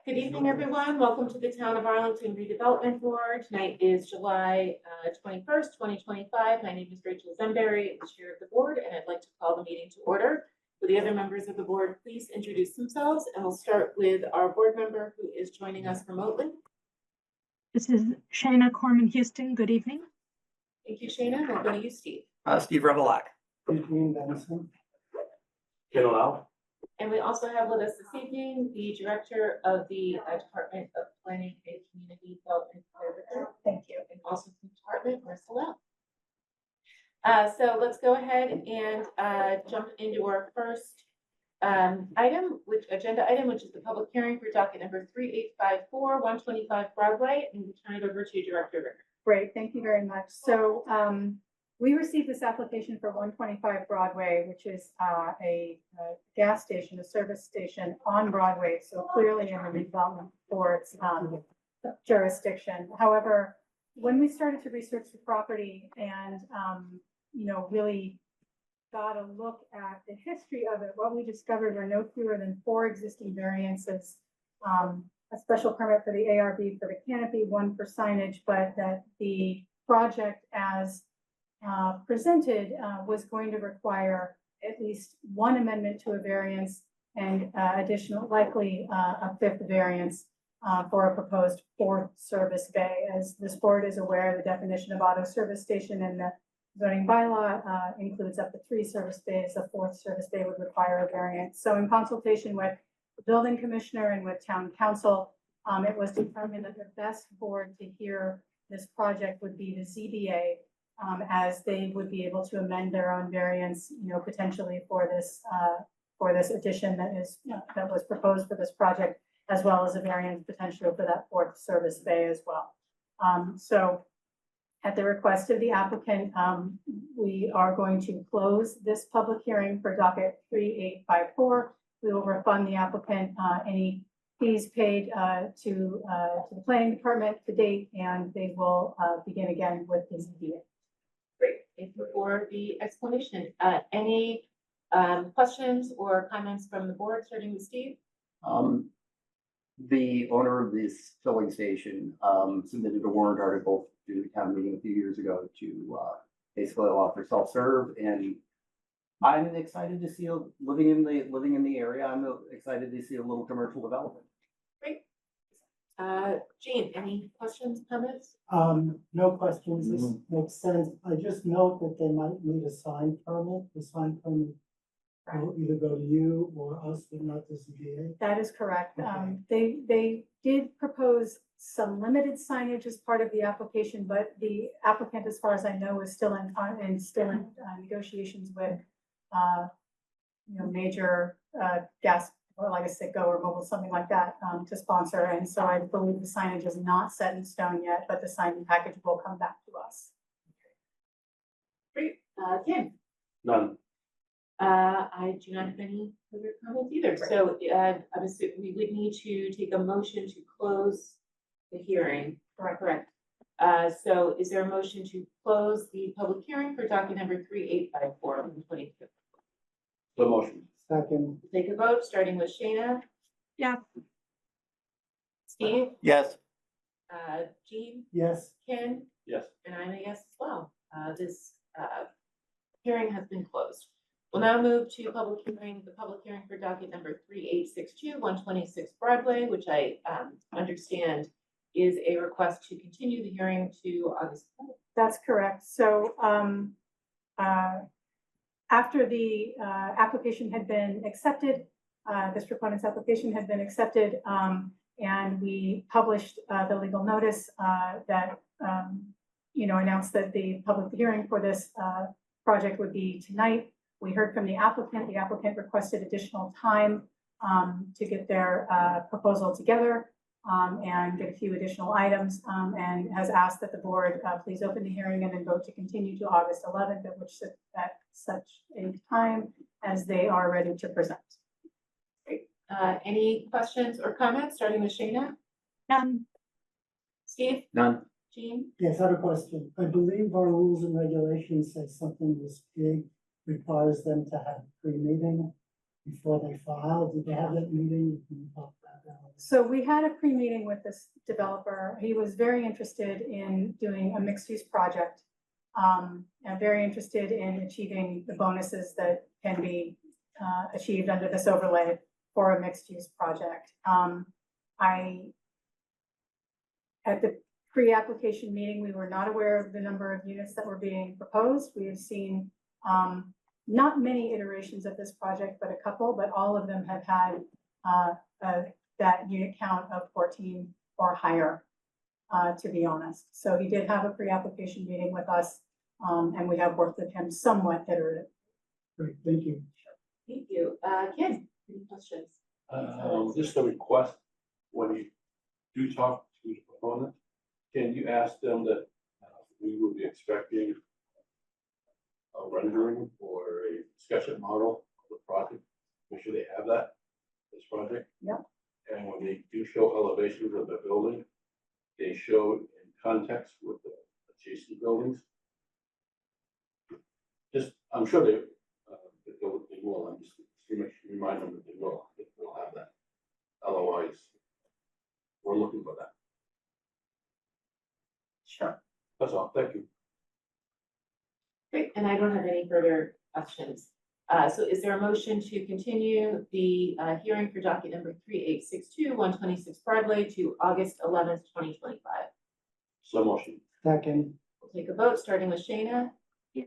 Good evening, everyone. Welcome to the Town of Arlington Redevelopment Board. Tonight is July 21st, 2025. My name is Rachel Zemberry, the chair of the board, and I'd like to call the meeting to order. Will the other members of the board please introduce themselves, and we'll start with our board member who is joining us remotely. This is Shana Corman Houston. Good evening. Thank you, Shana. We'll go to you, Steve. Steve Revelak. Eugene Benson. Ken Lau. And we also have with us this evening the director of the Department of Planning and Community Development. Thank you. And also from the department, Marissa Lau. So let's go ahead and jump into our first agenda item, which is the public hearing for docket number 3854, 125 Broadway. And we'll turn it over to Director Ricker. Great, thank you very much. So we received this application for 125 Broadway, which is a gas station, a service station on Broadway, so clearly in the redevelopment board's jurisdiction. However, when we started to research the property and really got a look at the history of it, what we discovered were no fewer than 4 existing variances, a special permit for the ARB for the canopy, 1 for signage, but that the project as presented was going to require at least 1 amendment to a variance and additional, likely a 5th variance for a proposed 4th service bay. As this board is aware, the definition of auto service station in the zoning bylaw includes up to 3 service bays. A 4th service bay would require a variance. So in consultation with the building commissioner and with town council, it was determined that the best board to hear this project would be the ZBA, as they would be able to amend their own variance, potentially for this addition that was proposed for this project, as well as a variance potentially for that 4th service bay as well. So at the request of the applicant, we are going to close this public hearing for docket 3854. We will refund the applicant any fees paid to the planning department to date, and they will begin again with the ZBA. Great, thank you for the explanation. Any questions or comments from the board, starting with Steve? The owner of this filling station submitted a warrant article to the town meeting a few years ago to basically allow for self-serve, and I'm excited to see living in the area. I'm excited to see a little commercial development. Great. Jean, any questions, comments? No questions. This makes sense. I just note that they might need a sign permit. The sign permit will either go to you or us, but not the ZBA. That is correct. Okay. They did propose some limited signage as part of the application, but the applicant, as far as I know, is still in negotiations with major gas, or like a Citgo or Mobile, something like that, to sponsor. And so I believe the signage is not set in stone yet, but the signing package will come back to us. Great. Kim? None. I do not have any further comments either. Right. So I'm assuming we would need to take a motion to close the hearing. Correct. So is there a motion to close the public hearing for docket number 3854 on the 25th? The motion. Second. Take a vote, starting with Shana. Yeah. Steve? Yes. Jean? Yes. Ken? Yes. And I'm a yes as well. This hearing has been closed. We'll now move to the public hearing for docket number 3862, 126 Broadway, which I understand is a request to continue the hearing to August 4th. That's correct. So after the application had been accepted, this proponent's application had been accepted, and we published the legal notice that announced that the public hearing for this project would be tonight. We heard from the applicant. The applicant requested additional time to get their proposal together and get a few additional items, and has asked that the board please open the hearing and then vote to continue to August 11th, at such a time as they are ready to present. Great. Any questions or comments, starting with Shana? None. Steve? None. Jean? Yes, I have a question. I believe our rules and regulations say something this big requires them to have pre-meeting before they file. Did they have that meeting? Can you talk about that? So we had a pre-meeting with this developer. He was very interested in doing a mixed-use project. And very interested in achieving the bonuses that can be achieved under this overlay for a mixed-use project. At the pre-application meeting, we were not aware of the number of units that were being proposed. We have seen not many iterations of this project, but a couple, but all of them have had that unit count of 14 or higher, to be honest. So he did have a pre-application meeting with us, and we have worked with him somewhat iterative. Great, thank you. Thank you. Ken, any questions? Just a request, when you do talk to the proponent, can you ask them that we will be expecting a rendering or a sketch model of the project? Make sure they have that, this project. Yep. And when they do show elevations of the building, they show it in context with the adjacent buildings. Just, I'm sure they will, I'm just remind them that they will have that. Otherwise, we're looking for that. Sure. That's all, thank you. Great, and I don't have any further questions. So is there a motion to continue the hearing for docket number 3862, 126 Broadway to August 11th, 2025? So motion. Second, We'll take a vote, starting with Shayna. Yeah.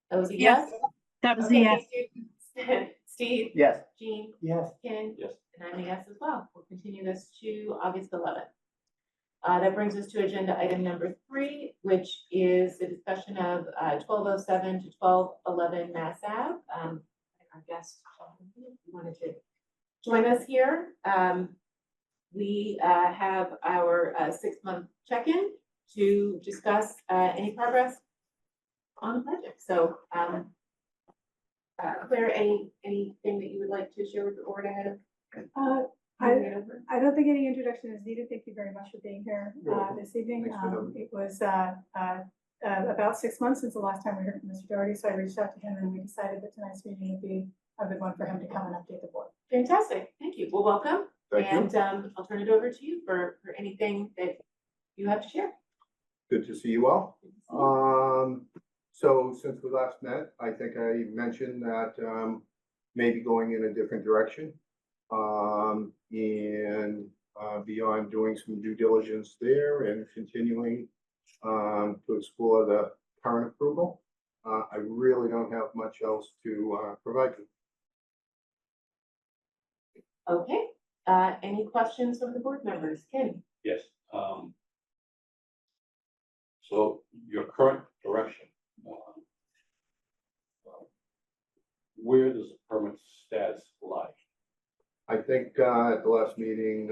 That was a Yes. yes? That was a Okay, yes. thank you. Steve? Yes. Jean? yes, Ken? Yes. And I'm a yes as well. We'll continue this to August 11th. That brings us to agenda item number 3, which is the discussion of 1207 to 1211 Mass Ave. Our guest, if you wanted to join us here. We have our 6-month check-in to discuss any progress on the project. So, Claire, anything that you would like to share with the board ahead of? moving it over? I don't think any introduction is needed. Thank you very much for being here this evening. Thanks for having me. It was about 6 months since the last time we heard from Mr. Doherty, so I reached out to him and we decided that tonight's meeting would be a good one for him to come and update the board. Fantastic, thank you. Well, welcome. Thank you. And I'll turn it over to you for anything that you have to share. Good to see you all. So since we last met, I think I mentioned that maybe going in a different direction. And beyond doing some due diligence there and continuing to explore the current approval, I really don't have much else to provide you. Okay, any questions from the board members? Ken? Yes. So your current direction, where does the permit status lie? I think at the last meeting,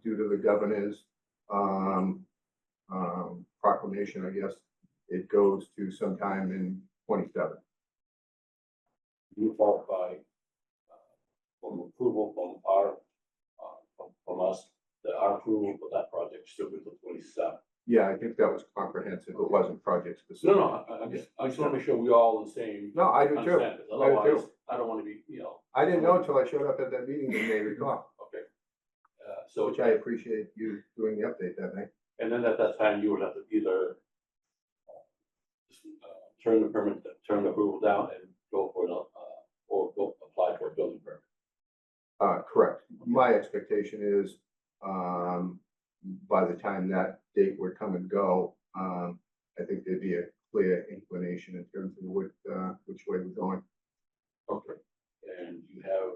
due to the governor's proclamation, I guess, it goes to sometime in 27. You qualify from approval from us, that our approval for that project should be the 27. Yeah, I think that was comprehensive. It wasn't project specific. No, I just want to make sure we're all on the same. No, I do too. understanding, 'cause Otherwise, I don't want to be, I didn't know until I showed up at that meeting in May, recall, okay. So, which I appreciate you doing the update that night. and then at that time, you would have to either turn the permit, turn the approval down and go for the, or go apply for a building permit. Correct. My expectation is, by the time that date would come and go, I think there'd be a clear inclination in terms of which way we're going. Okay. And you have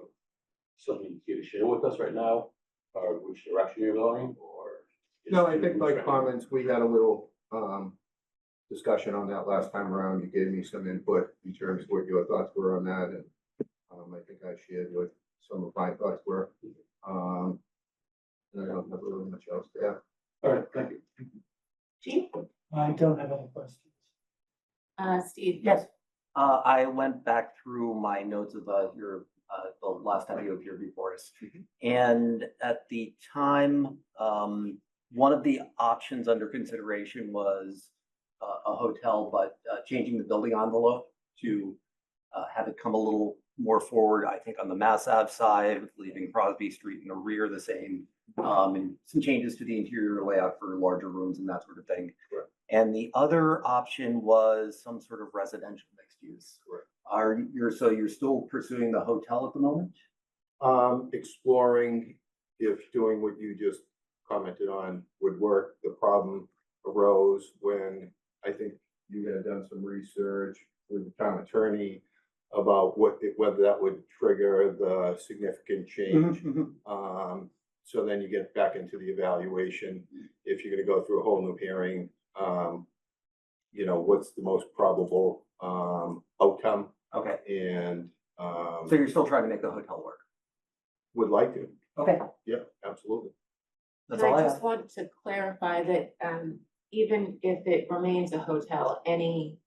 something here to share with us right now, or which direction you're going, or? No, I think by comments, we had a little, discussion on that last time around. You gave me some input in terms of what your thoughts were on that, and, I think I shared what some of my thoughts were. And I don't have really much else to add. All right, thank you. Jean? I don't have any questions. Steve? Yes. I went back through my notes of the last time you appeared before us. And at the time, one of the options under consideration was a hotel, but changing the building envelope to have it come a little more forward, I think, on the Mass Ave side, leaving Crosby Street in the rear the same. And some changes to the interior layout for larger rooms and that sort of thing. Correct. And the other option was some sort of residential mixed use. Correct. So you're still pursuing the hotel at the moment? Exploring if doing what you just commented on would work. The problem arose when I think you had done some research with the town attorney about whether that would trigger the significant change. So then you get back into the evaluation. If you're gonna go through a whole new hearing, you know, what's the most probable outcome? Okay, And so you're still trying to make the hotel work? would like to. Okay, Yeah, absolutely. that's And all I I just have. want to clarify that, even if it remains a hotel, any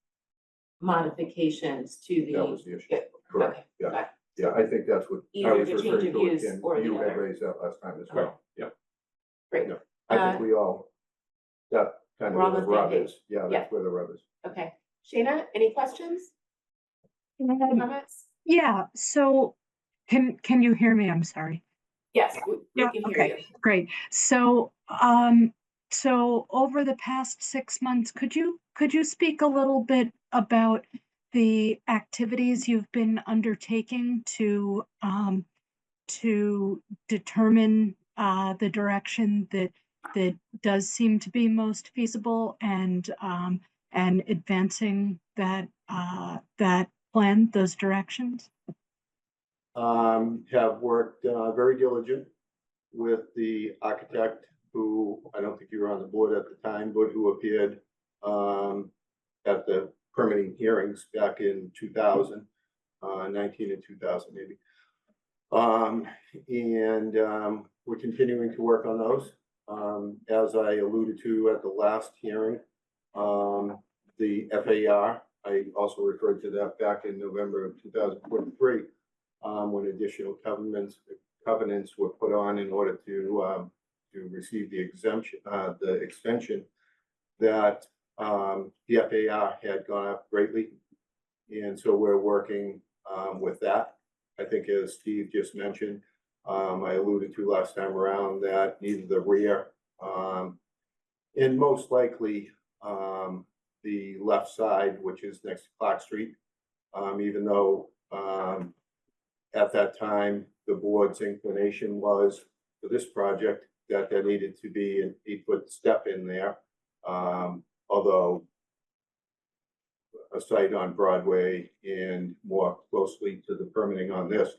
modifications to That was the. the issue. Yeah, Correct. okay, Yeah. got it. Yeah, I think that's what I Either was the change referring of to, use and or the you had other. raised that last time as Okay. well. Yeah, Great, Yeah. I think we all, that kind we're of on where the the same rub page. is. Yeah, Yeah. that's where the rub is. okay. Shayna, any questions, comments? Yeah, so can you hear me? I'm sorry. Yes, we Yeah, can hear okay. you. Great. So, so over the past 6 months, could you speak a little bit about the activities you've been undertaking to determine the direction that does seem to be most feasible and advancing that plan, those directions? Have worked very diligent with the architect who, I don't think you were on the board at the time, but who appeared at the permitting hearings back in 2019 and 2000 maybe. We're continuing to work on those. As I alluded to at the last hearing, the FAR, I also referred to that back in November of 2023, when additional covenants were put on in order to receive the exemption, the extension, that the FAR had gone up greatly. And so we're working with that. I think as Steve just mentioned, I alluded to last time around that neither the rear and most likely the left side, which is next to Clark Street, even though at that time the board's inclination was for this project that there needed to be an 8-foot step in there. Although a site on Broadway and more closely to the permitting on this,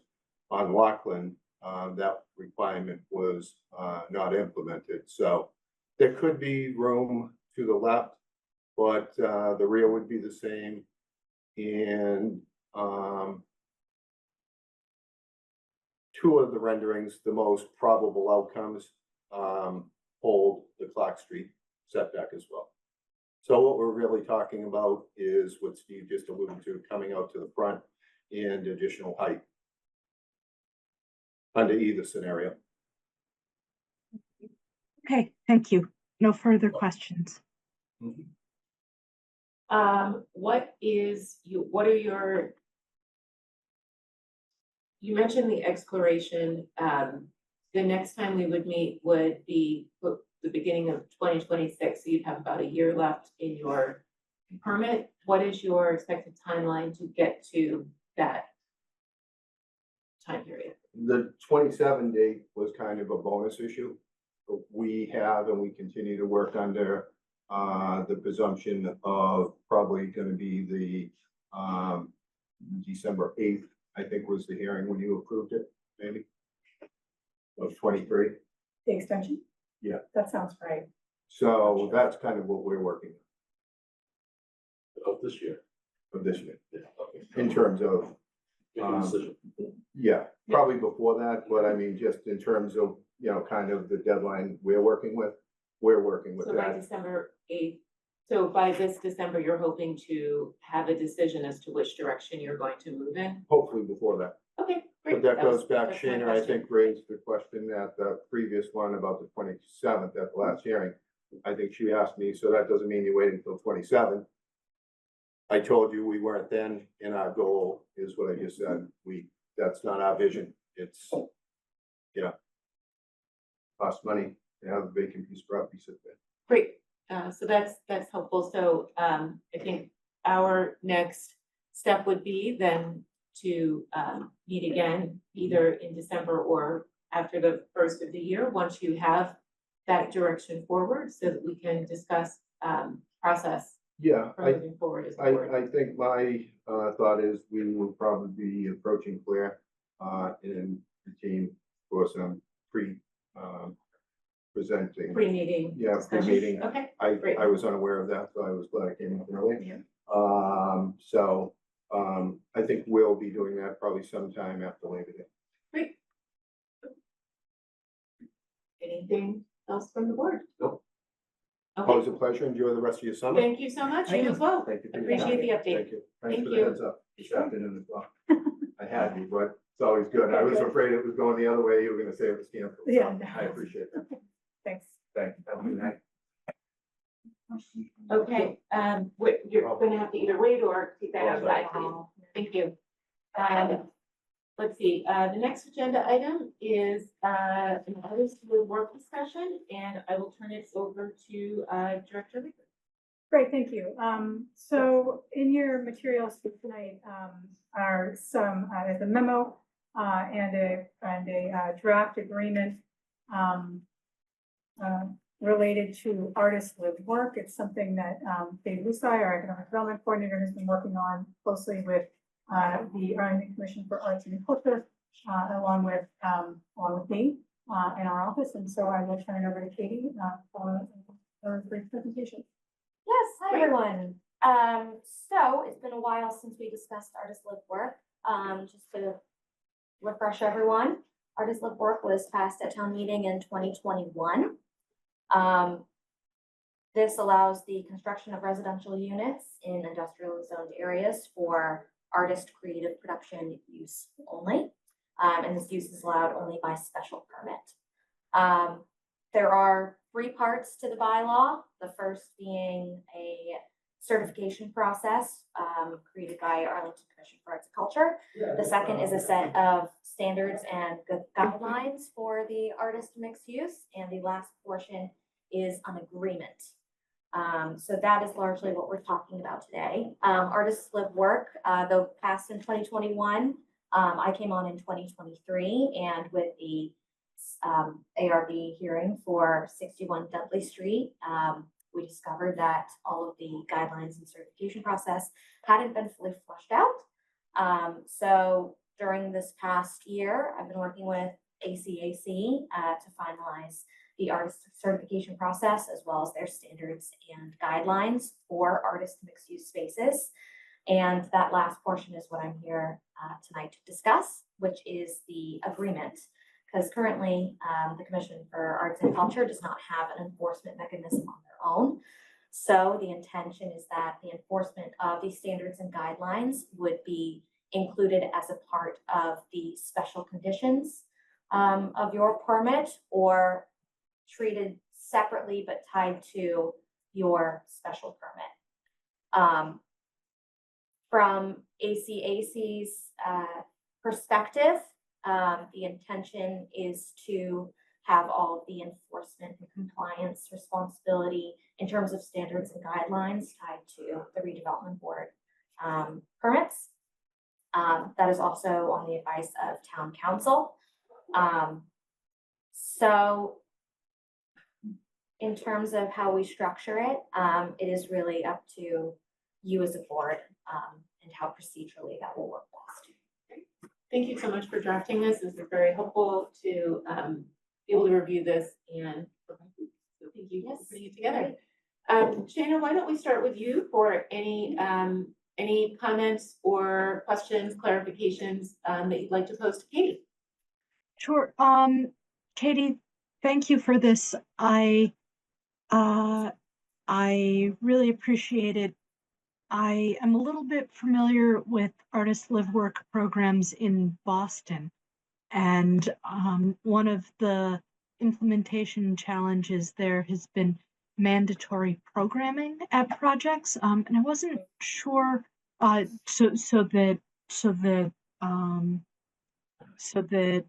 on Laughlin, that requirement was not implemented. So there could be room to the left, but the rear would be the same. And two of the renderings, the most probable outcomes, hold the Clark Street setback as well. So what we're really talking about is what Steve just alluded to, coming out to the front and additional height under either scenario. Okay, thank you. No further questions. What are your, you mentioned the exploration, the next time we would meet would be the beginning of 2026, so you'd have about a year left in your permit. What is your expected timeline to get to that time period? The 27 date was kind of a bonus issue. We have and we continue to work under the presumption of probably going to be the December 8th, I think was the hearing when you approved it, maybe, of 23. The extension? Yeah. That sounds right. So that's kind of what we're working Of this year. on of this year, Yeah, okay. in terms of, Making a decision. yeah, probably before that, but I mean, just in terms of, you know, kind of the deadline we're working with So by that. December 8th, so by this December, you're hoping to have a decision as to which direction you're going to move in? Hopefully before that. Okay, great. But that was- goes back, that's my Shana, I question. think raised the question at the previous one about the 27th at the last hearing. I think she asked me, so that doesn't mean you're waiting until 27. I told you we weren't then, and our goal is what I just said. That's not our vision. It's, cost money to have a vacant piece of property sit there. Great, so that's helpful. So, I think our next step would be then to, meet again, either in December or after the first of the year, once you have that direction forward, so that we can discuss, process Yeah, for moving forward as a board. I think my thought is we will probably be approaching Claire and the team for some presenting. Pre-meeting. Yeah, discussion. pre-meeting. Okay, I great. was unaware of that, so I was glad I came up early. Yeah. I think we'll be doing that probably sometime after Labor Day. Great. Anything else from the board? Nope. Always Okay, a pleasure. Enjoy the rest of your summer. thank you so much, Thank you you. as well. Thank you. for your Appreciate time. the update. Thank you. Thank Thanks for the you. heads up this afternoon as well. I had you, but it's always good. I was afraid it was going the other way. You were gonna say it was canceled. So Yeah, no. I appreciate it. Thanks. Thank you. Have a good night. Okay, you're gonna have to either wait or take that outside, please. Thank you. Let's see, the next agenda item is, an artist with work discussion, and I will turn it over to, Director Licker. Great, thank you. So in your materials for tonight, are some, there's a memo, and a draft agreement, related to artist live work. It's something that, Dave Lusai, our economic development coordinator, has been working on closely with, the Arlington Commission for Arts and Culture, along with me, in our office. And so I will turn it over to Katie, for a brief presentation. Yes, hi Great. everyone. So it's been a while since we discussed Artist Live Work. Just to refresh everyone, Artist Live Work was passed at town meeting in 2021. This allows the construction of residential units in industrial zoned areas for artist creative production use only. And this use is allowed only by special permit. There are 3 parts to the bylaw. The first being a certification process created by Arlington Commission for Arts and Culture. The second is a set of standards and guidelines for the artist mixed use. And the last portion is an agreement. So that is largely what we're talking about today. Artists Live Work, though passed in 2021, I came on in 2023, and with the ARB hearing for 61 Dudley Street, we discovered that all of the guidelines and certification process hadn't been fully fleshed out. So during this past year, I've been working with ACAC to finalize the artist certification process, as well as their standards and guidelines for artist mixed use spaces. And that last portion is what I'm here tonight to discuss, which is the agreement. Because currently, the Commission for Arts and Culture does not have an enforcement mechanism on their own. So the intention is that the enforcement of these standards and guidelines would be included as a part of the special conditions of your permit, or treated separately but tied to your special permit. From ACAC's perspective, the intention is to have all of the enforcement and compliance responsibility in terms of standards and guidelines tied to the redevelopment board permits. That is also on the advice of town council. So in terms of how we structure it, it is really up to you as a board and how procedurally that will work best. Thank you so much for drafting this. This is very helpful to be able to review this and so thank you for putting it together. Shana, why don't we start with you for any comments or questions, clarifications that you'd like to pose to Katie? Sure. Katie, thank you for this. I really appreciate it. I am a little bit familiar with Artist Live Work programs in Boston, and one of the implementation challenges there has been mandatory programming at projects, and I wasn't sure, so that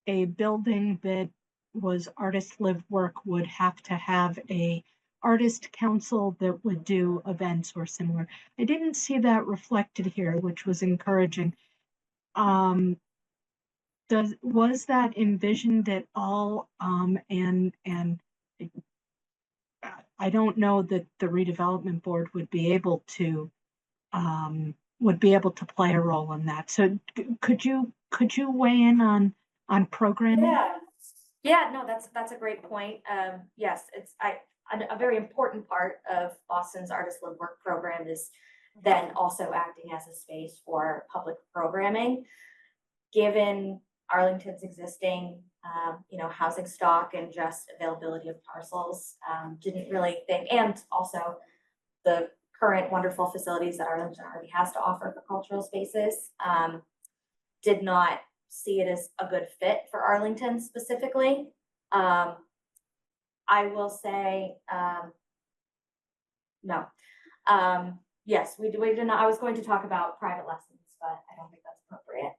a building that was artist live work would have to have a artist council that would do events or similar. I didn't see that reflected here, which was encouraging. Was that envisioned at all? And I don't know that the redevelopment board would be able to play a role in that. So could you weigh in on programming? Yeah, no, that's a great point. Yes, it's a very important part of Boston's Artist Live Work program is then also acting as a space for public programming. Given Arlington's existing, housing stock and just availability of parcels, didn't really think, and also the current wonderful facilities that Arlington already has to offer for cultural spaces, did not see it as a good fit for Arlington specifically. I will say, no. Yes, we did not. I was going to talk about private lessons, but I don't think that's appropriate.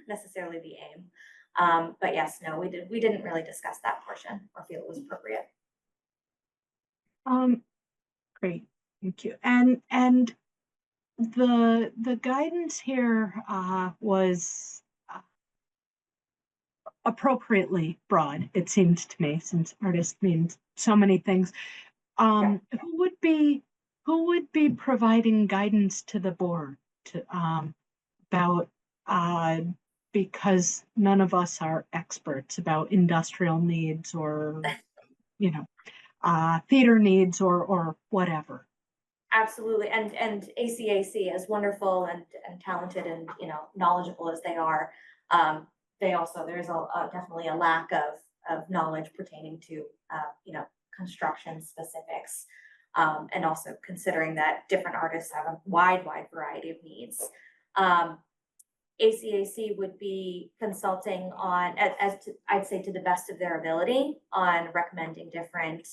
Necessarily the aim. But yes, no, we didn't really discuss that portion or feel it was appropriate. Great, thank you. And the guidance here was appropriately broad, it seems to me, since artist means so many things. Who would be providing guidance to the board to about because none of us are experts about industrial needs or theater needs or whatever. Absolutely, and ACAC, as wonderful and talented and knowledgeable as they are, there's definitely a lack of knowledge pertaining to construction specifics, and also considering that different artists have a wide variety of needs. ACAC would be consulting on, I'd say to the best of their ability, on recommending different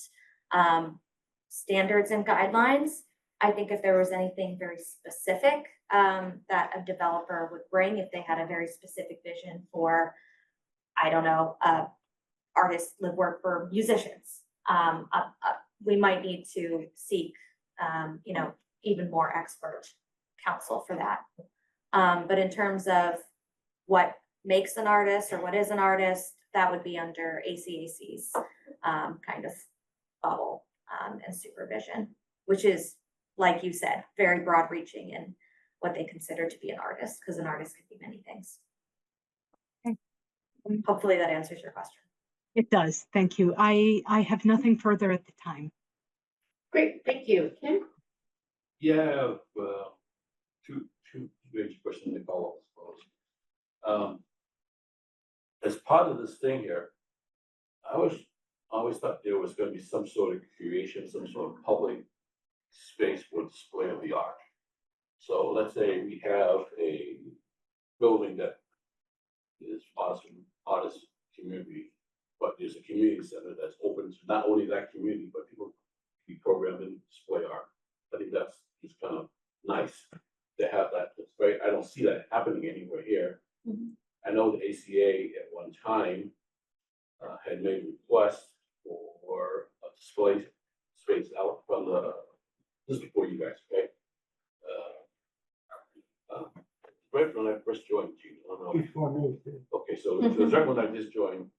standards and guidelines. I think if there was anything very specific that a developer would bring, if they had a very specific vision for, I don't know, artists live work for musicians, we might need to seek, even more expert counsel for that. But in terms of what makes an artist or what is an artist, that would be under ACAC's kind of bubble and supervision, which is, like you said, very broad reaching in what they consider to be an artist, because an artist can be many things. Okay. Hopefully that answers your question. It does. Thank you. I have nothing further at the time. Great, thank you. Kim? Yeah, two big questions to follow, I suppose. As part of this thing here, I always thought there was going to be some sort of creation, some sort of public space for display of the art. So let's say we have a building that is artist community, but there's a community center that's open to not only that community, but people can be programmed and display art. I think that's just kind of nice to have that. It's very, I don't see that happening anywhere here. Mhm. I know the ACA at one time had made requests for a display space out from the, just before you guys, okay? Right when I first joined, I don't know. Before me, too. Okay, so it was right when I just joined,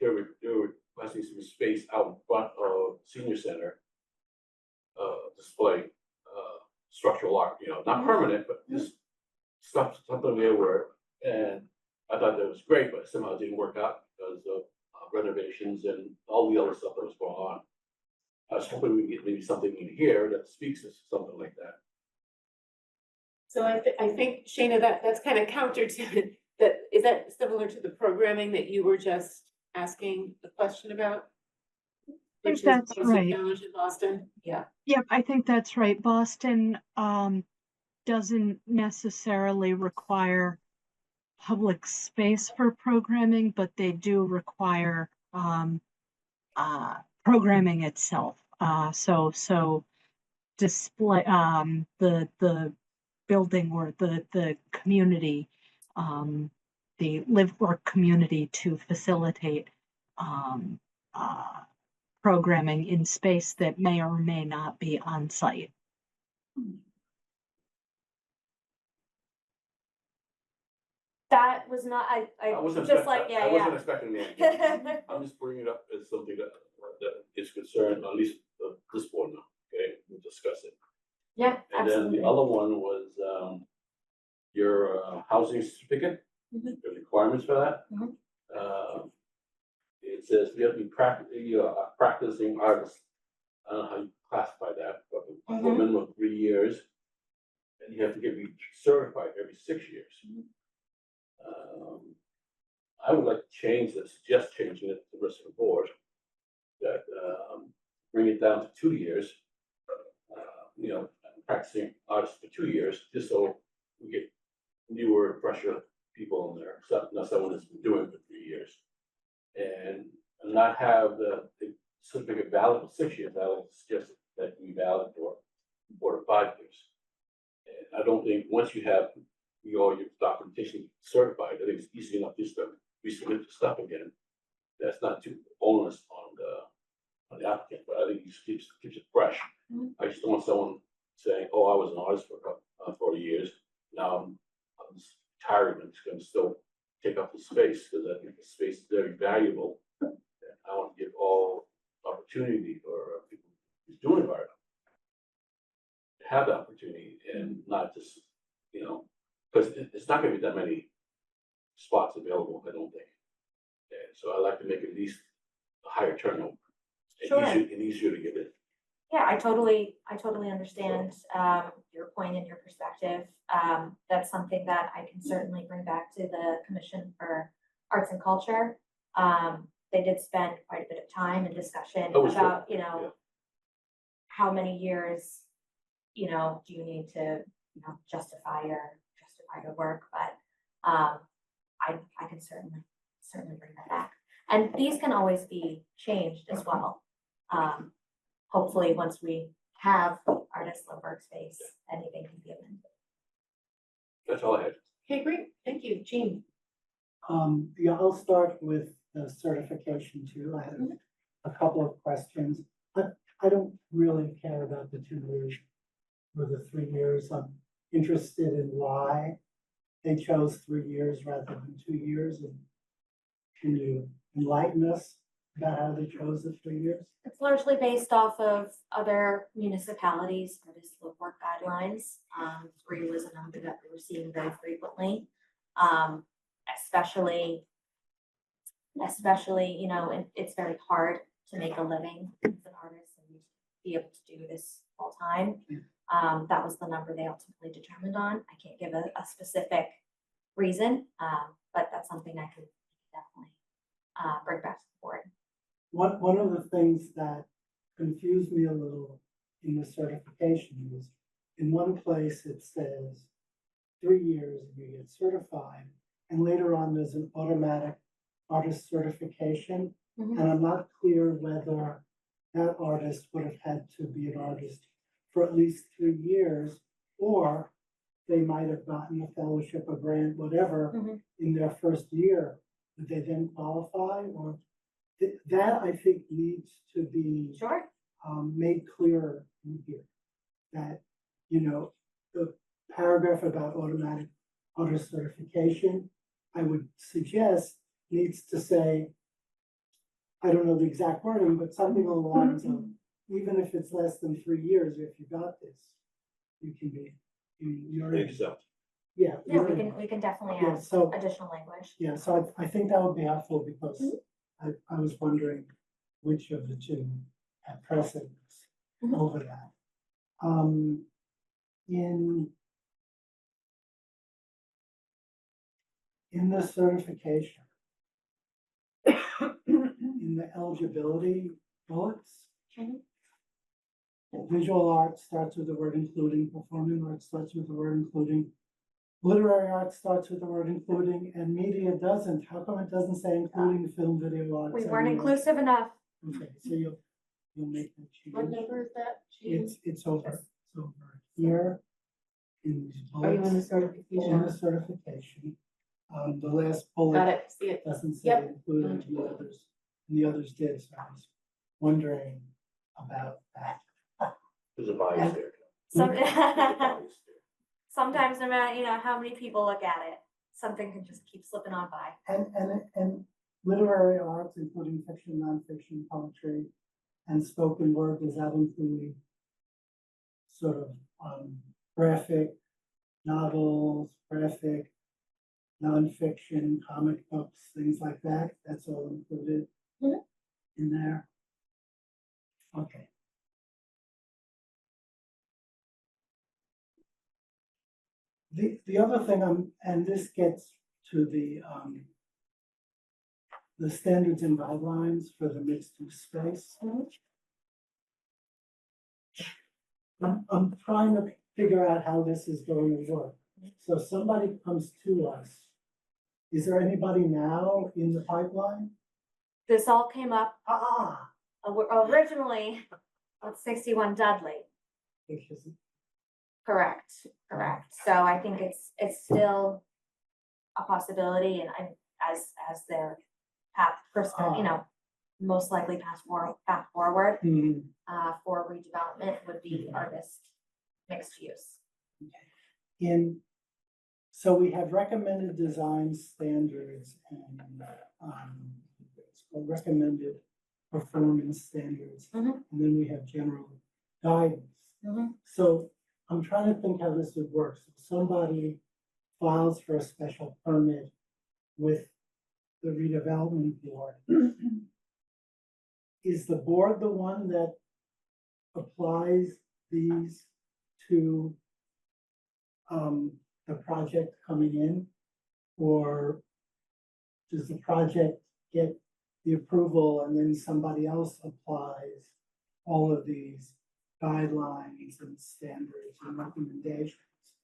they were requesting some space out in front of senior center, display, structural art, not permanent, but just something there where, and I thought that was great, but somehow it didn't work out because of renovations and all the other stuff that was going on. I was hoping we could get maybe something in here that speaks to something like that. So I think, Shana, that's kind of counter to that. Is that similar to the programming that you were just asking the question about? I think Which that's is right. challenge in Boston? Yeah. Yep, I think that's right. Boston doesn't necessarily require public space for programming, but they do require programming itself. So display, the building or the community, the live work community to facilitate, um, programming in space that may or may not be on site. That was not, I wasn't just expecting, like, I wasn't yeah. expecting that. I'm just bringing it up as something that is concerned, at least this board now, okay, we'll discuss it. Yeah, And then absolutely. the other one was, your housing certificate, Mhm. the requirements for that. Mhm. It says you have to be practicing artist. I don't know how you classify that, but for a Mhm. minimum of 3 years. And you have to get certified every 6 years. I would like to change this, suggest changing it to the rest of the board. That, bring it down to 2 years. Practicing artists for 2 years, just so we get newer, fresher people in there, not someone that's been doing it for 3 years. And not have the certificate valid for 6 years, I would suggest that it be valid for 4 to 5 years. And I don't think, once you have your documentation certified, I think it's easy enough just to resubmit the stuff again. That's not too onerous on the applicant, but I think it just keeps it fresh. Mhm. I just don't want someone saying, oh, I was an artist for 40 years, now I'm just tired, and it's gonna still take up the space, because I think the space is very valuable. And I want to give all opportunity for people who's doing art to have the opportunity, and not just, because it's not gonna be that many spots available, I don't think. And so I like to make at least a higher turnover. Sure. And easier to get in. Yeah, I totally understand your point and your perspective. That's something that I can certainly bring back to the Commission for Arts and Culture. They did spend quite a bit of time and discussion Oh, sure. about, Yeah. how many years, do you need to, justify your work, but I can certainly bring that back. And these can always be changed as well. Hopefully, once we have artist love workspace, anything can be amended. That's all I had. Okay, great, thank you, Jean. Yeah, I'll start with the certification too. I have a couple of questions. I don't really care about the 2 years or the 3 years. I'm interested in why they chose 3 years rather than 2 years. And can you enlighten us about how they chose the 3 years? It's largely based off of other municipalities' artist love work guidelines. 3 was a number that we were seeing very frequently. Especially, it's very hard to make a living as an artist and be able to do this full time. That was the number they ultimately determined on. I can't give a specific reason, but that's something I could definitely bring back to the board. One of the things that confused me a little in the certification is, in one place it says 3 years and you get certified, and later on there's an automatic artist certification. Mhm. And I'm not clear whether that artist would have had to be an artist for at least 3 years, or they might have gotten a fellowship, a grant, whatever, Mhm. in their first year. Would they then qualify? Or that I think needs to be Sure. made clearer in here. That, the paragraph about automatic artist certification, I would suggest needs to say, I don't know the exact wording, but something along the lines of, even if it's less than 3 years, if you got this, you can be, you're in. Accept. Yeah. Yeah, you're we in. can definitely Yeah, add so, additional language. yeah, so I think that would be helpful, because I was wondering which of the two had precedence Mhm. over that. In the certification, in the eligibility bullets, Mhm. visual art starts with the word including, performing arts starts with the word including, literary art starts with the word including, and media doesn't. How come it doesn't say including film, video arts? We weren't everywhere? inclusive enough. Okay, so you'll make the What change. number is that? Jean? It's over here in these Are you in the bullets, in certification? the certification. The last bullet Got it, see it. doesn't say Yep. included, the others, and the others did, so I was wondering about that. There's a bias there. Some, There's a bias there. sometimes no matter, how many people look at it, something can just keep slipping on by. And literary arts, including fiction, nonfiction, poetry, and spoken word, does that include sort of graphic novels, graphic nonfiction, comic books, things like that? That's all included Mhm. in there? Okay. The other thing and this gets to the standards and guidelines for the mixed-use space. I'm trying to figure out how this is going to work. So somebody comes to us. Is there anybody now in the pipeline? This all came up Ah, originally with 61 Dudley. which is, Correct. So I think it's still a possibility, and as their path, most likely path forward for redevelopment would be artist mixed use. so we have recommended design standards and it's called recommended performance standards. Mhm. And then we have general guidance. So I'm trying to think how this would work. So somebody files for a special permit with the redevelopment board. Is the board the one that applies these to the project coming in? Or does the project get the approval and then somebody else applies all of these guidelines and standards and recommendations?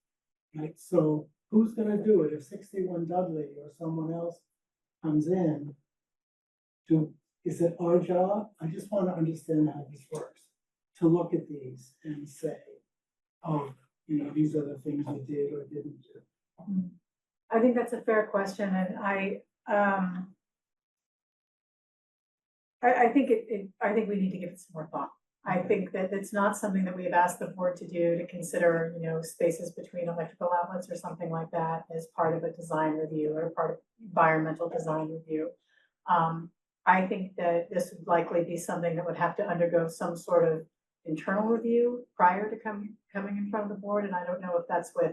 Right, so who's gonna do it? If 61 Dudley or someone else comes in, is it our job? I just want to understand how this works, to look at these and say, oh, these are the things you did or didn't do. I think that's a fair question, and I think I think we need to give it some more thought. I think that it's not something that we have asked the board to do, to consider, spaces between electrical outlets or something like that as part of a design review or part of environmental design review. I think that this would likely be something that would have to undergo some sort of internal review prior to coming in front of the board, and I don't know if that's with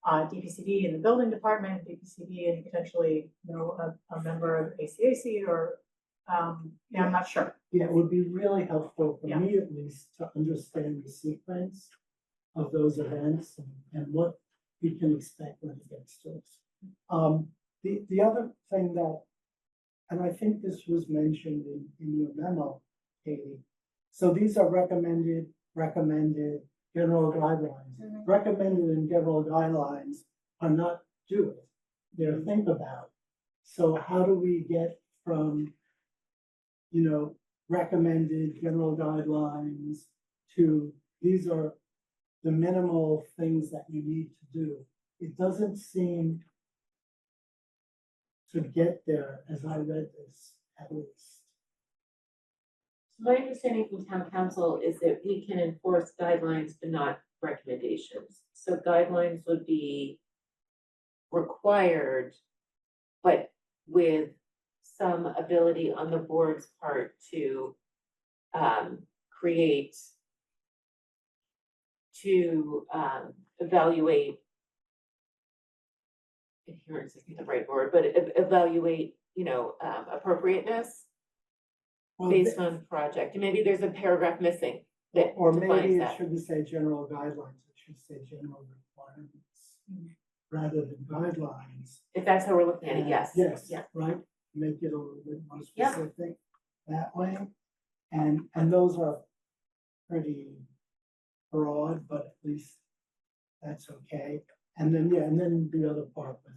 DPCD and the building department, DPCD and potentially, a member of ACAC or, I'm not sure. Yeah, it would be really helpful for Yeah. me at least to understand the sequence of those events and what we can expect when it gets to us. The other thing that, and I think this was mentioned in your memo, Katie. So these are recommended general guidelines. Recommended and general guidelines are not do it, they're think about. So how do we get from, recommended general guidelines to these are the minimal things that you need to do? It doesn't seem to get there as I read this, at least. My understanding from town council is that we can enforce guidelines, but not recommendations. So guidelines would be required, but with some ability on the board's part to evaluate. Adherence isn't the right word, but evaluate, appropriateness Well, based on project. And maybe there's a paragraph missing that or maybe defines it that. shouldn't say general guidelines, it should say general requirements rather than guidelines. If that's how we're looking at it, yes. Yes, Yeah. right, make it a little bit more Yeah. specific that way. And those are pretty broad, but at least that's okay. And then, and then the other part with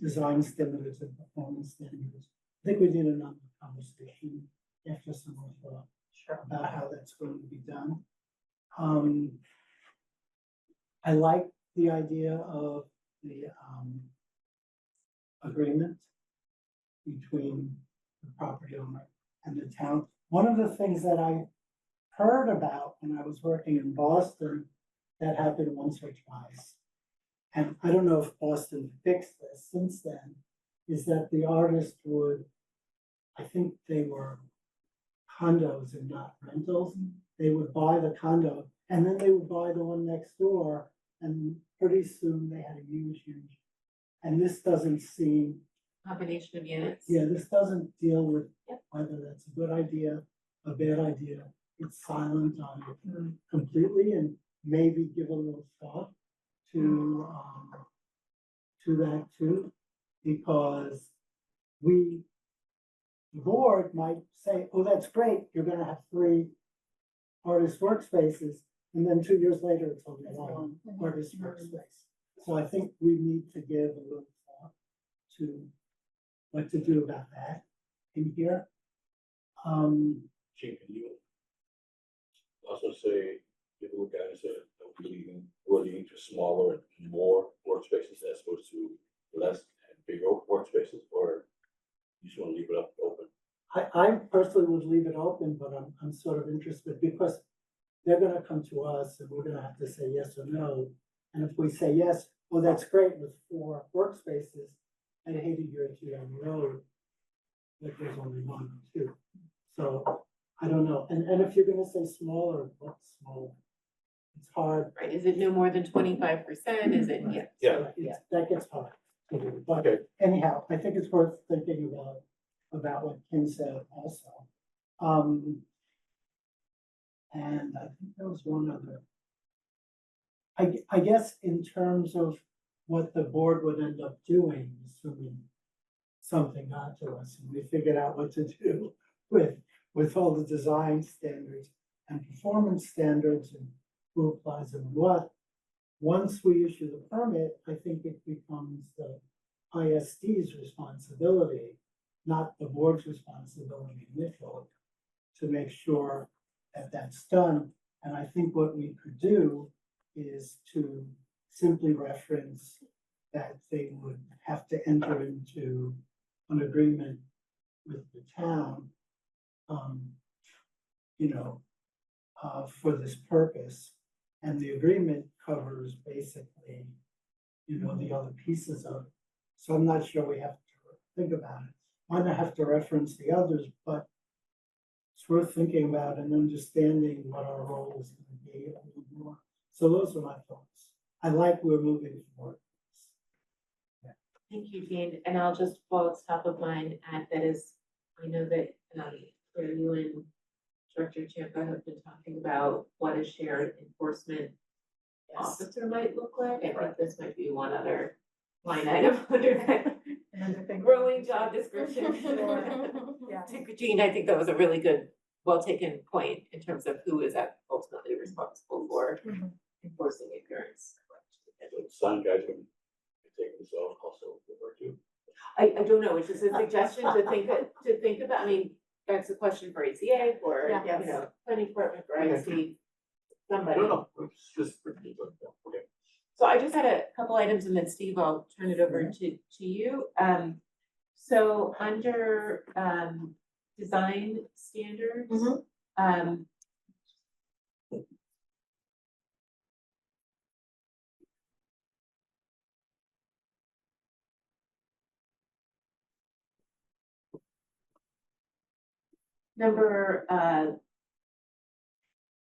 design standards and performance standards. I think we did another conversation after some of about how that's going to be done. I like the idea of the, agreement between the property owner and the town. One of the things that I heard about when I was working in Boston, that happened once or twice, and I don't know if Boston fixed this since then, is that the artist would, I think they were condos and not rentals. They would buy the condo and then they would buy the one next door, and pretty soon they had a huge, and this doesn't seem, Combination of units. yeah, this doesn't deal with Yep. whether that's a good idea, a bad idea. It's silent on it completely, and maybe give a little thought to that too, because the board might say, oh, that's great, you're gonna have 3 artist workspaces, and then 2 years later, it's only one artist workspace. So I think we need to give a little thought to what to do about that in here. Chief, can you also say, give a look at it, say, we're leading to smaller and more workspaces as opposed to less and bigger workspaces, or you just want to leave it up open? I personally would leave it open, but I'm sort of interested because they're gonna come to us and we're gonna have to say yes or no. And if we say yes, well, that's great with 4 workspaces, I'd hate a year or 2 down the road that there's only 1 or 2. So I don't know. And if you're gonna say smaller, what's smaller? It's hard. Right, is it no more than 25%? Is it, yeah. Yeah. That gets hard to do. But Okay. anyhow, I think it's worth thinking about what Kim said also. And I think there was one other. I guess in terms of what the board would end up doing, assuming something got to us and we figured out what to do with all the design standards and performance standards and who applies and what. Once we issue the permit, I think it becomes the ISD's responsibility, not the board's responsibility initially, to make sure that that's done. And I think what we could do is to simply reference that they would have to enter into an agreement with the town, for this purpose. And the agreement covers basically, the other pieces of it. So I'm not sure we have to think about it. Might not have to reference the others, but it's worth thinking about and understanding what our role is going to be a little more. So those are my thoughts. I like we're moving forward. Thank you, Jean. And I'll just, while it's top of mind, add that is, I know that you and Director Champa have been talking about what a shared enforcement officer might look like. I think this might be one other line item under that Another thing. growing job description. Yeah. Jean, I think that was a really good, well-taken point in terms of who is ultimately responsible for enforcing ignorance. So the sign guys are taking this off also over too. I don't know, it's just a suggestion to think about. I mean, that's a question for ACA, for, Yeah. planning department, for Okay. IC, I somebody. don't know, it's just for me, but, okay. So I just had a couple items and then Steve, I'll turn it over to you. So under, design standards, number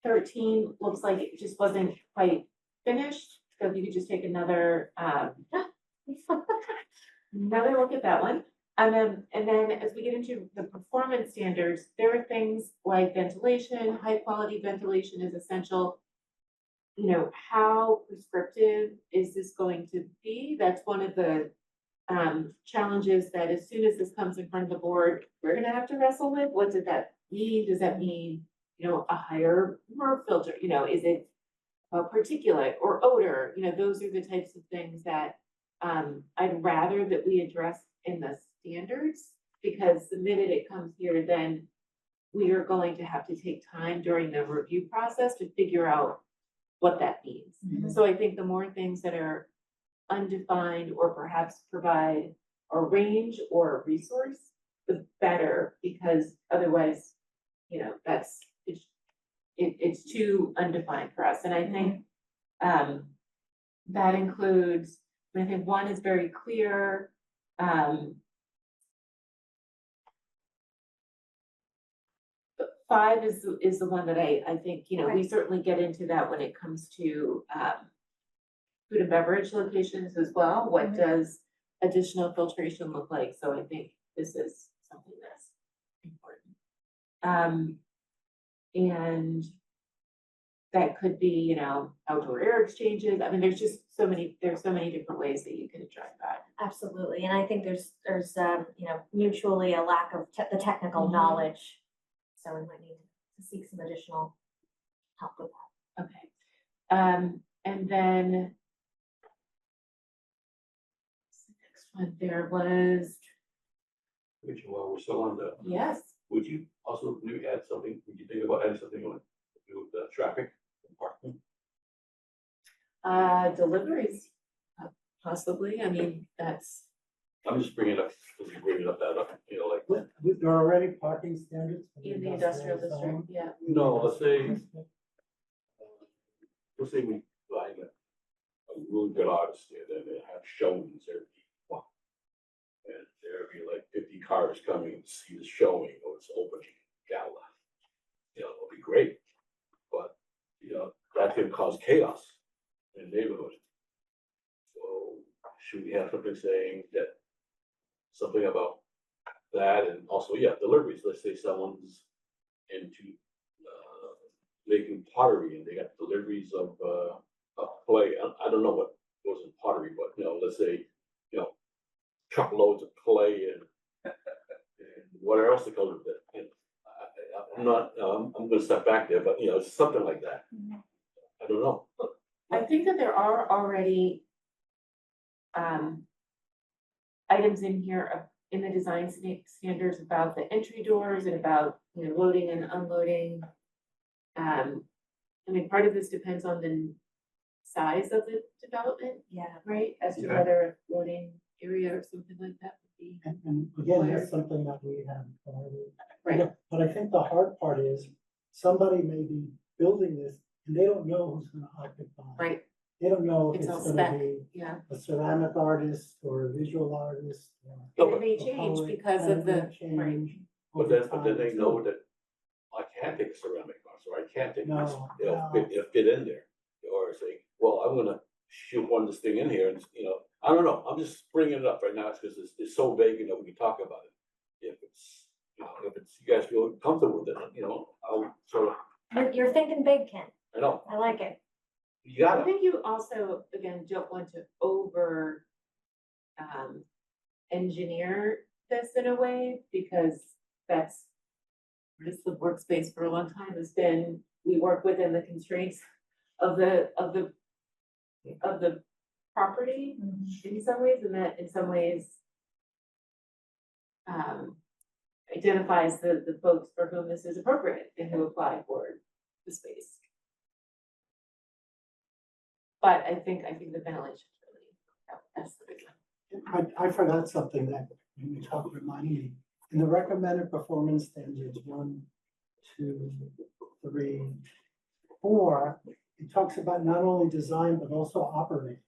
13 looks like it just wasn't quite finished. So if you could just take another look at that one. And then as we get into the performance standards, there are things like ventilation, high quality ventilation is essential. How prescriptive is this going to be? That's one of the challenges that as soon as this comes in front of the board, we're gonna have to wrestle with. What does that mean? Does that mean, a higher MERV filter? Is it a particulate or odor? Those are the types of things that I'd rather that we address in the standards, because the minute it comes here, then we are going to have to take time during the review process to figure out what that means. Mhm. So I think the more things that are undefined or perhaps provide a range or a resource, the better, because otherwise, you know, it's too undefined for us. And I think that includes, I think one is very clear. 5 is the one that I think, you know, we certainly get into that when it comes to food and beverage locations as well. What does additional filtration look like? So I think this is something that's important. And that could be, you know, outdoor air exchanges. I mean, there's so many different ways that you can drive that. Absolutely, and I think there's you know, mutually a lack of the technical Mhm. knowledge. So we might need to seek some additional help with that. Okay. And then the next one there was, Which, while we're still on the, yes, would you also, would you add something, would you think about adding something on, to do with the traffic and parking? deliveries, possibly. I mean, that's, I'm just bringing it up, because you bring it up, you know, like, There are already parking standards. for in the industrial district, zone. yeah. no, let's say we find a really good artist there, then they have showings every month. And there'll be like 50 cars coming to see the showing or its opening gala. You know, it'll be great, but, you know, that can cause chaos in the neighborhood. So should we have something saying that, something about that, and also, yeah, deliveries, let's say someone's into making pottery and they got deliveries of clay. I don't know what goes in pottery, but, you know, let's say, you know, truckloads of clay and whatever else to go with it. And I'm not, I'm gonna step back there, but, you know, something like that. I don't know. I think that there are already items in here in the design standards about the entry doors and about, you know, loading and unloading. I mean, part of this depends on the size of the development, Yeah. right? As to Yeah. whether a loading area or something like that would be. And again, that's something that we have already. Right. But I think the hard part is, somebody may be building this and they don't know who's gonna occupy. Right, They don't know if It's it's all gonna spec. be yeah. a ceramic artist or a visual artist. or And it may a change poet, because and of it the, may change But over then time they too. know that I can't take a ceramic box, or I can't take this, No, it'll fit in there. Or say, well, I'm gonna shoot this thing in here and, you know, I don't know, I'm just bringing it up right now, because it's so vague, and that we can talk about it. If it's, you know, you guys feel comfortable with it, you know, I'll sort of, You're thinking big, Ken. I know, I like it. you I gotta, think you also, again, don't want to over engineer this in a way, because that's just the workspace for a long time has been, we work within the constraints of the property in some ways, and that in some ways identifies the folks for whom this is appropriate and who apply for the space. But I think the ventilation is really, that's the big one. I forgot something that when you talk reminded me. In the recommended performance standards, 1, 2, 3, 4, it talks about not only design, but also operate.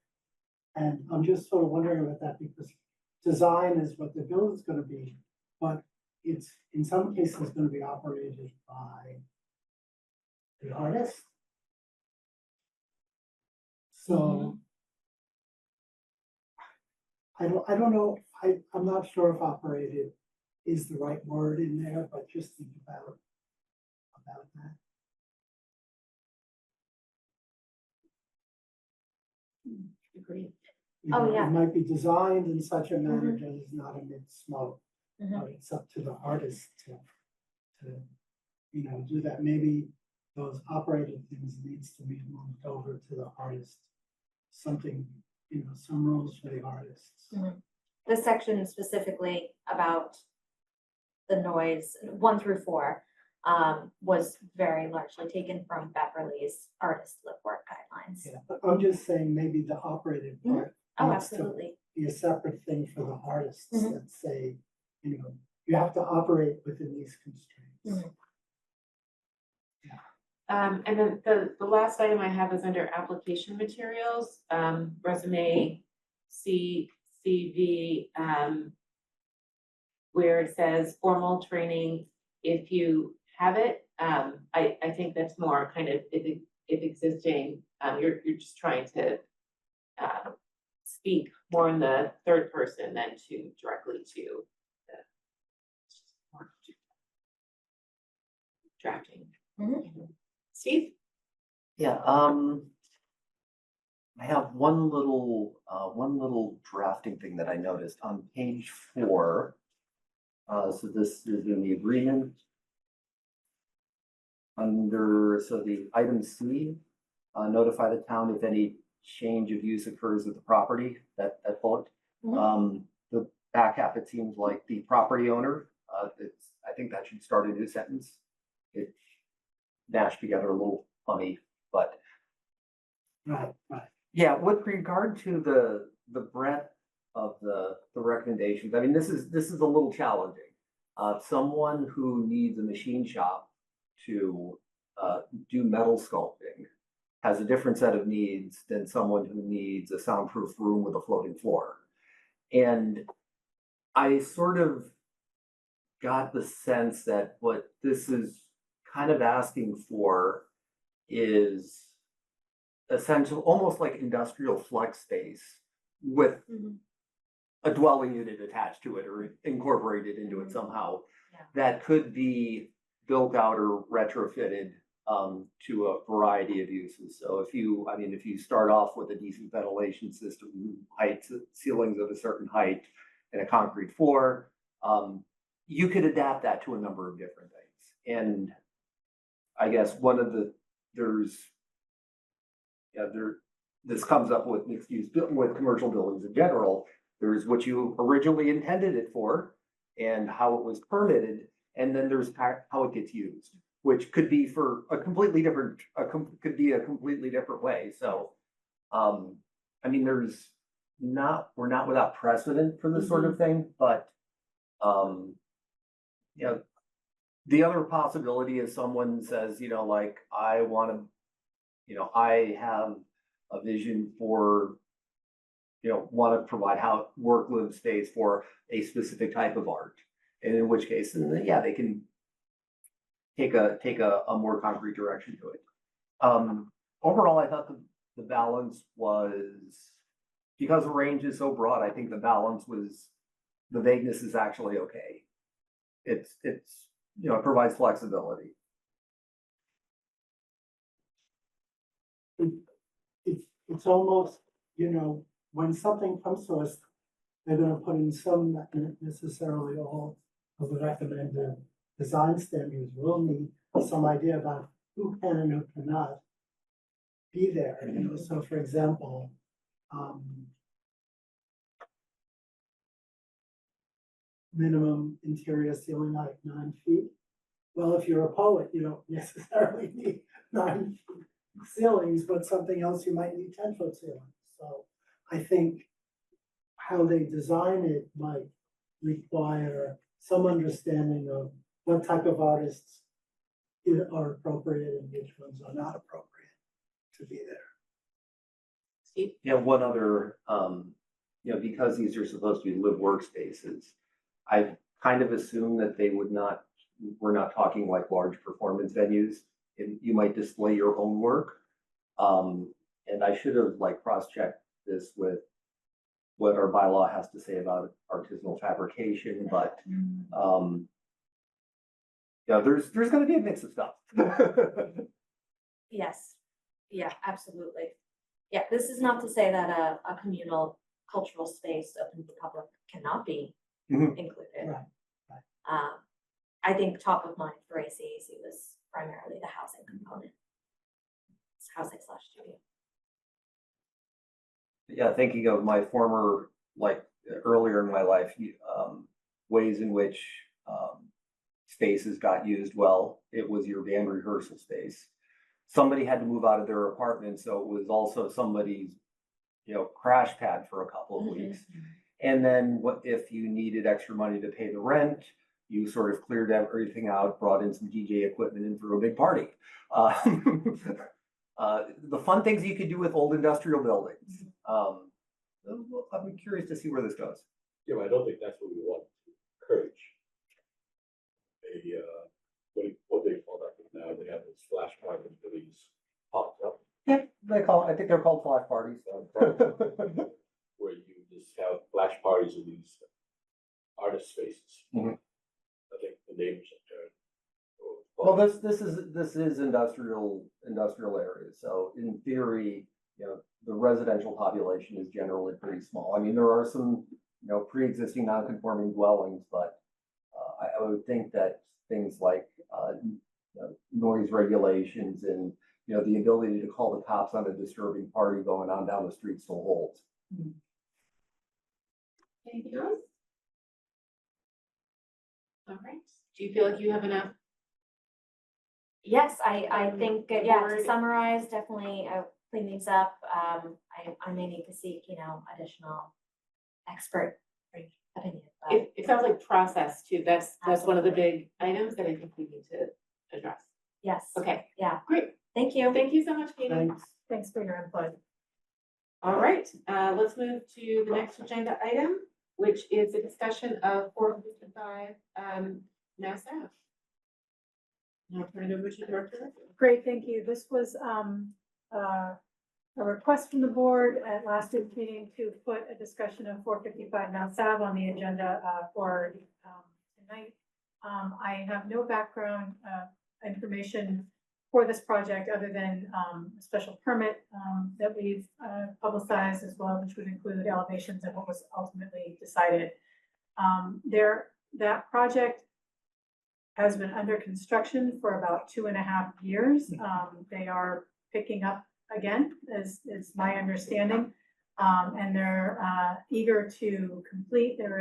And I'm just sort of wondering about that, because design is what the building's gonna be, but it's in some cases gonna be operated by the artist. So I don't know, I'm not sure if operated is the right word in there, but just think about that. Agreed. You Oh, know, yeah. It might be designed in such a manner that it's not emit smoke, Mhm. but it's up to the artist to, you know, do that. Maybe those operating things needs to be moved over to the artist. Something, you know, some rules for the artists. This section specifically about the noise, 1 through 4, was very largely taken from Beverly's artist live work guidelines. Yeah, but I'm just saying maybe the operated part Oh, needs to absolutely. be a separate thing for the artists Mhm. that say, you know, you have to operate within these constraints. Mhm. And then the last item I have is under application materials, resume CV, where it says formal training, if you have it, I think that's more kind of if existing, you're just trying to speak more in the third person than to directly to the it's just more drafting. Steve? Yeah, I have one little drafting thing that I noticed on page 4. So this is in the agreement. So the item C, notify the town if any change of use occurs with the property, that bullet. The back half, it seems like the property owner, I think that should start a new sentence. It dashed together a little funny, but Right. yeah, with regard to the breadth of the recommendations, I mean, this is a little challenging. Someone who needs a machine shop to do metal sculpting has a different set of needs than someone who needs a soundproof room with a floating floor. And I sort of got the sense that what this is kind of asking for is essential, almost like industrial flex space with a dwelling unit attached to it or incorporated into it somehow. Yeah. That could be built out or retrofitted to a variety of uses. So if you start off with a decent ventilation system, heights, ceilings of a certain height, and a concrete floor, you could adapt that to a number of different things. And I guess this comes up with mixed use, with commercial buildings in general. There's what you originally intended it for and how it was permitted, and then there's how it gets used, which could be for a completely different way. So, I mean, we're not without precedent for this sort of thing, but, you know, the other possibility is someone says, like, I have a vision for, want to provide work live space for a specific type of art. And in which case, yeah, they can take a more concrete direction to it. Overall, I thought the balance was, because the range is so broad, I think the vagueness is actually okay. It provides flexibility. It's almost, when something comes to us, they're gonna put in some, not necessarily all of the recommended design standards. We'll need some idea about who can and who cannot be there. So for example, minimum interior ceiling height 9 feet. Well, if you're a poet, you don't necessarily need 9 feet ceilings, but something else you might need 10-foot ceilings. So I think how they design it might require some understanding of what type of artists are appropriate and which ones are not appropriate to be there. Steve? Yeah, one other, because these are supposed to be live workspaces, I kind of assume that we're not talking like large performance venues. And you might display your own work. And I should have cross-checked this with what our bylaw has to say about artisanal fabrication, but there's going to be a mix of stuff. Yes, yeah, absolutely. Yeah, this is not to say that a communal cultural space open to the public cannot be included. Right. I think top of mind for ACAC was primarily the housing component. It's housing/studio. Yeah, thinking of my former, earlier in my life, ways in which spaces got used well. It was your band rehearsal space. Somebody had to move out of their apartment, so it was also somebody's, crash pad for a couple of weeks. And then what if you needed extra money to pay the rent? You sort of cleared everything out, brought in some DJ equipment, and threw a big party. The fun things you could do with old industrial buildings. I'm curious to see where this goes. Yeah, but I don't think that's what we want to encourage. What they call that now, they have this flash parties for these popped up. Yeah, I think they're called flash parties. Where you just have flash parties in these artist spaces. Mhm. I think the neighbors have turned. Well, this is industrial areas, so in theory, the residential population is generally pretty small. I mean, there are some, pre-existing non-conforming dwellings, but I would think that things like noise regulations and the ability to call the cops on a disturbing party going on down the street still holds. Anything else? All right, do you feel like you have enough? Yes, I think, yeah, to Board. summarize, definitely clean these up. I may need to seek, additional expert opinion. but- It sounds like process too, that's one of the big items that I think we need to address. Yes. Okay, Yeah, great, thank you. thank you so much, Katie. Thanks. Thanks for your input. All right, let's move to the next agenda item, which is a discussion of 455 Mass Ave. I'll turn it over to the director. Great, thank you. This was a request from the board at last week's meeting to put a discussion of 455 Mount Sav on the agenda for tonight. I have no background information for this project other than a special permit that we've publicized as well, which would include elevations and what was ultimately decided. That project has been under construction for about 2.5 years. They are picking up again, is my understanding. And they're eager to complete. There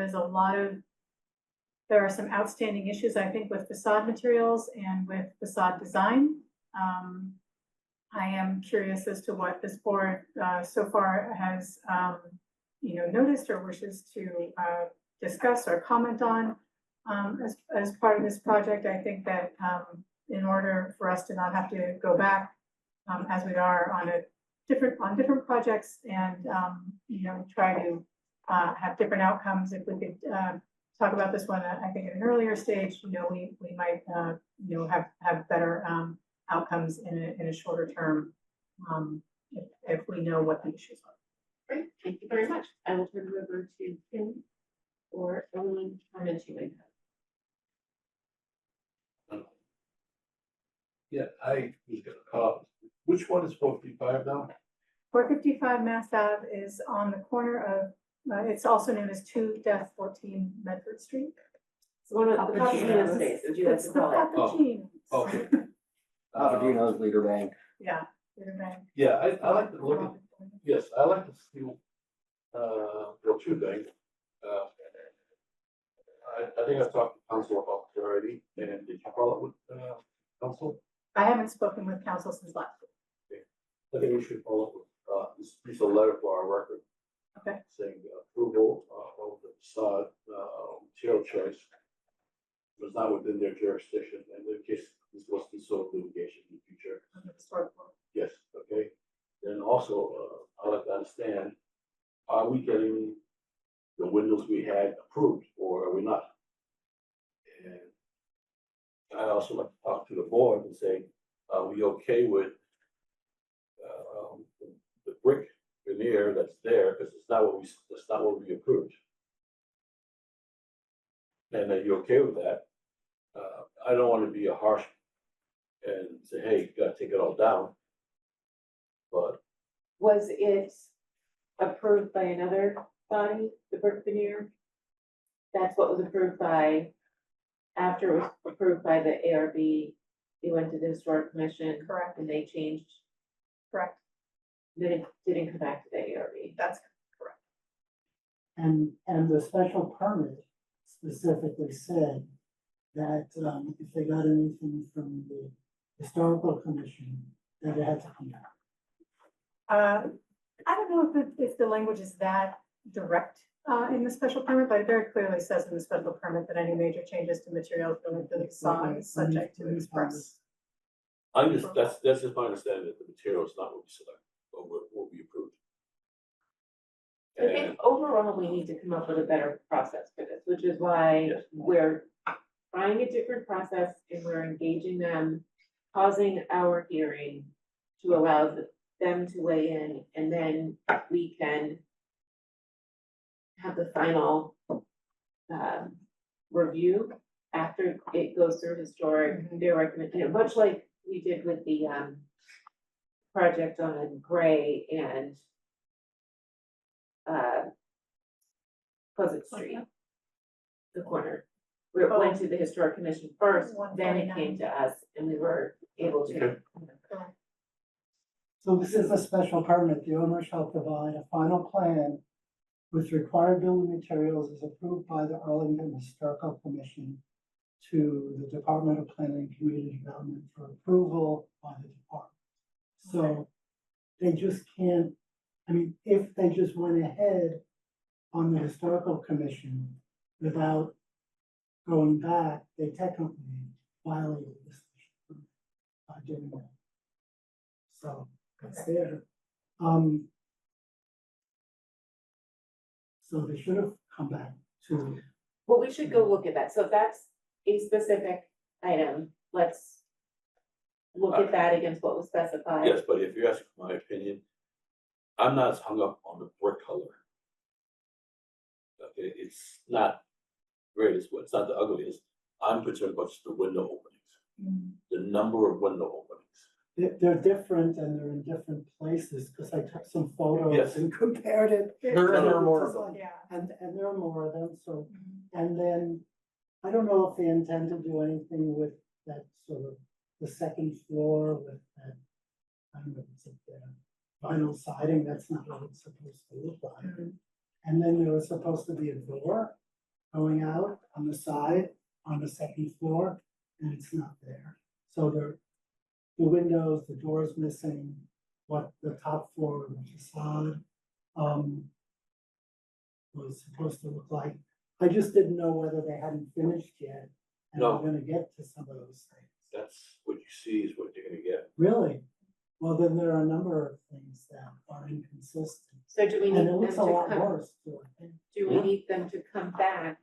are some outstanding issues, I think, with facade materials and with facade design. I am curious as to what this board so far has, noticed or wishes to discuss or comment on as part of this project. I think that in order for us to not have to go back as we are on different projects and try to have different outcomes, if we could talk about this one, I think at an earlier stage, we might have better outcomes in a shorter term if we know what the issues are. Great, thank you very much. I will turn it over to Kim or any comments you might have. Yeah, I was gonna call, which one is 455 now? 455 Mass Ave is on the corner of, it's also known as 2-14 Medford Street. It's one of the Cappuccino space, would you like It's to the call it? Cappuccino. Okay. Papagenos, Leader Bank. Yeah. Leader Bank. Yeah, I like to look at, yes, I like to see, two things. I think I've talked to council about it already, and did you follow up with, council? I haven't spoken with council since last week. I think we should follow up with, this piece of letter for our record. Okay. Saying approval of the facade, material choice was not within their jurisdiction, and in case this was the sort of litigation in the future. On the historic board. Yes, okay. Then also, I'd like to understand, are we getting the windows we had approved, or are we not? And I also like to talk to the board and say, are we okay with the brick veneer that's there, because that's not what we approved. And are you okay with that? I don't want to be a harsh and say, hey, you gotta take it all down. But Was it approved by another body, the brick veneer? That's what was approved by, after it was approved by the ARB, it went to the historic commission. Correct. And they changed, Correct. then it didn't come back to the ARB. That's correct. And the special permit specifically said that, if they got anything from the historical commission, that it had to come back. I don't know if the language is that direct in the special permit, but it very clearly says in the special permit that any major changes to materials related to the facade is subject to express. That's just my understanding that the material is not what we select, or what we approved. I think overall, we need to come up with a better process for this, which is why Yes. we're trying a different process and we're engaging them, pausing our hearing to allow them to weigh in, and then we can have the final review after it goes through historic, their recommendation, much like we did with the project on Gray and Pleasant Street, the corner, where it went to the historic commission first, then it came to us, and we were able to. Okay. So this is a special permit. The owner shall provide a final plan with required building materials as approved by the Arlington Historical Commission to the Department of Planning and Community Development for approval by the department. So they just can't, I mean, if they just went ahead on the Historical Commission without going back, they technically violated this special permit by doing that. So it's there. So they should have come back to, Well, we should go look at that, so that's a specific item, let's look at that against what was specified. Yes, but if you're asking for my opinion, I'm not as hung up on the brick color. Okay, it's not greatest, it's not the ugliest. I'm concerned about just the window openings, the number of window openings. they're different and they're in different places, because I took some photos Yes. and compared it. There are more of them. Yeah. And there are more of them, so, and then, I don't know if they intend to do anything with that sort of, the second floor with that, I don't know, it's up there, vinyl siding, that's not what it's supposed to look like. And then there was supposed to be a door going out on the side, on the second floor, and it's not there. So the windows, the doors missing, what the top floor of the facade, was supposed to look like. I just didn't know whether they hadn't finished yet, and No. we're gonna get to some of those things. That's what you see is what you're gonna get. Really? Well, then there are a number of things that are inconsistent, So do we need and it them looks to a lot come, worse, too, I think. do we need them to come back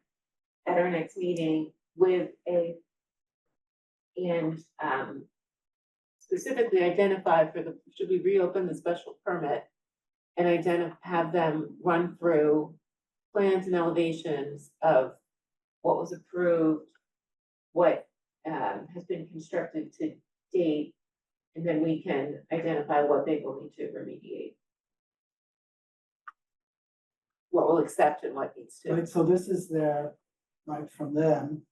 at our next meeting with and specifically identify for the, should we reopen the special permit? And have them run through plans and elevations of what was approved, what has been constructed to date, and then we can identify what they will need to remediate. What we'll accept and what needs to. Right, so this is their, right from them.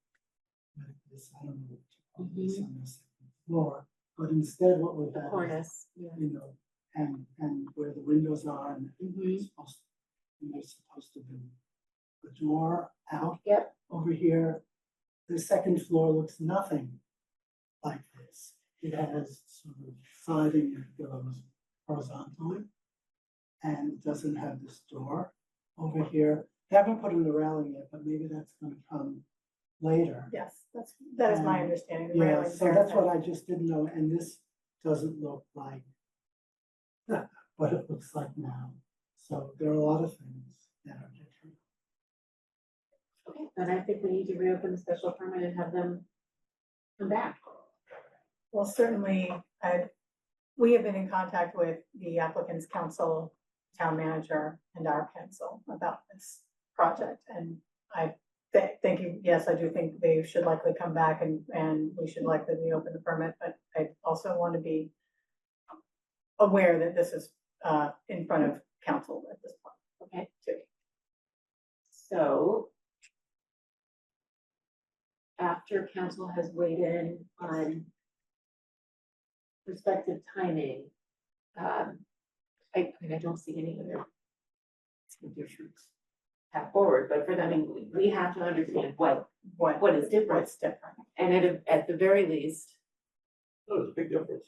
Like this, I don't know what to call this on the second floor, but instead what we've had is, Cornice, yeah. you know, and where the windows are, and Mhm. it's supposed, and there's supposed to be a door out. Yep. Over here, the second floor looks nothing like this. It has sort of siding that goes horizontally and doesn't have this door over here. They haven't put in the railing yet, but maybe that's gonna come later. Yes, that is my Um, understanding. The Yeah, railings so there. that's what I just didn't know, and this doesn't look like what it looks like now. So there are a lot of things that are different. Okay, then I think we need to reopen the special permit and have them come back. Well, certainly, we have been in contact with the applicant's council, town manager, and our council about this project, and I thank you, yes, I do think they should likely come back and we should likely reopen the permit, but I also want to be aware that this is in front of council at this point. Okay, too. So after council has weighed in on respective timing, I mean, I don't see any other difference. path forward, but for them, I mean, we have to understand what is different. What's different? And at the very least, No, there's a big difference.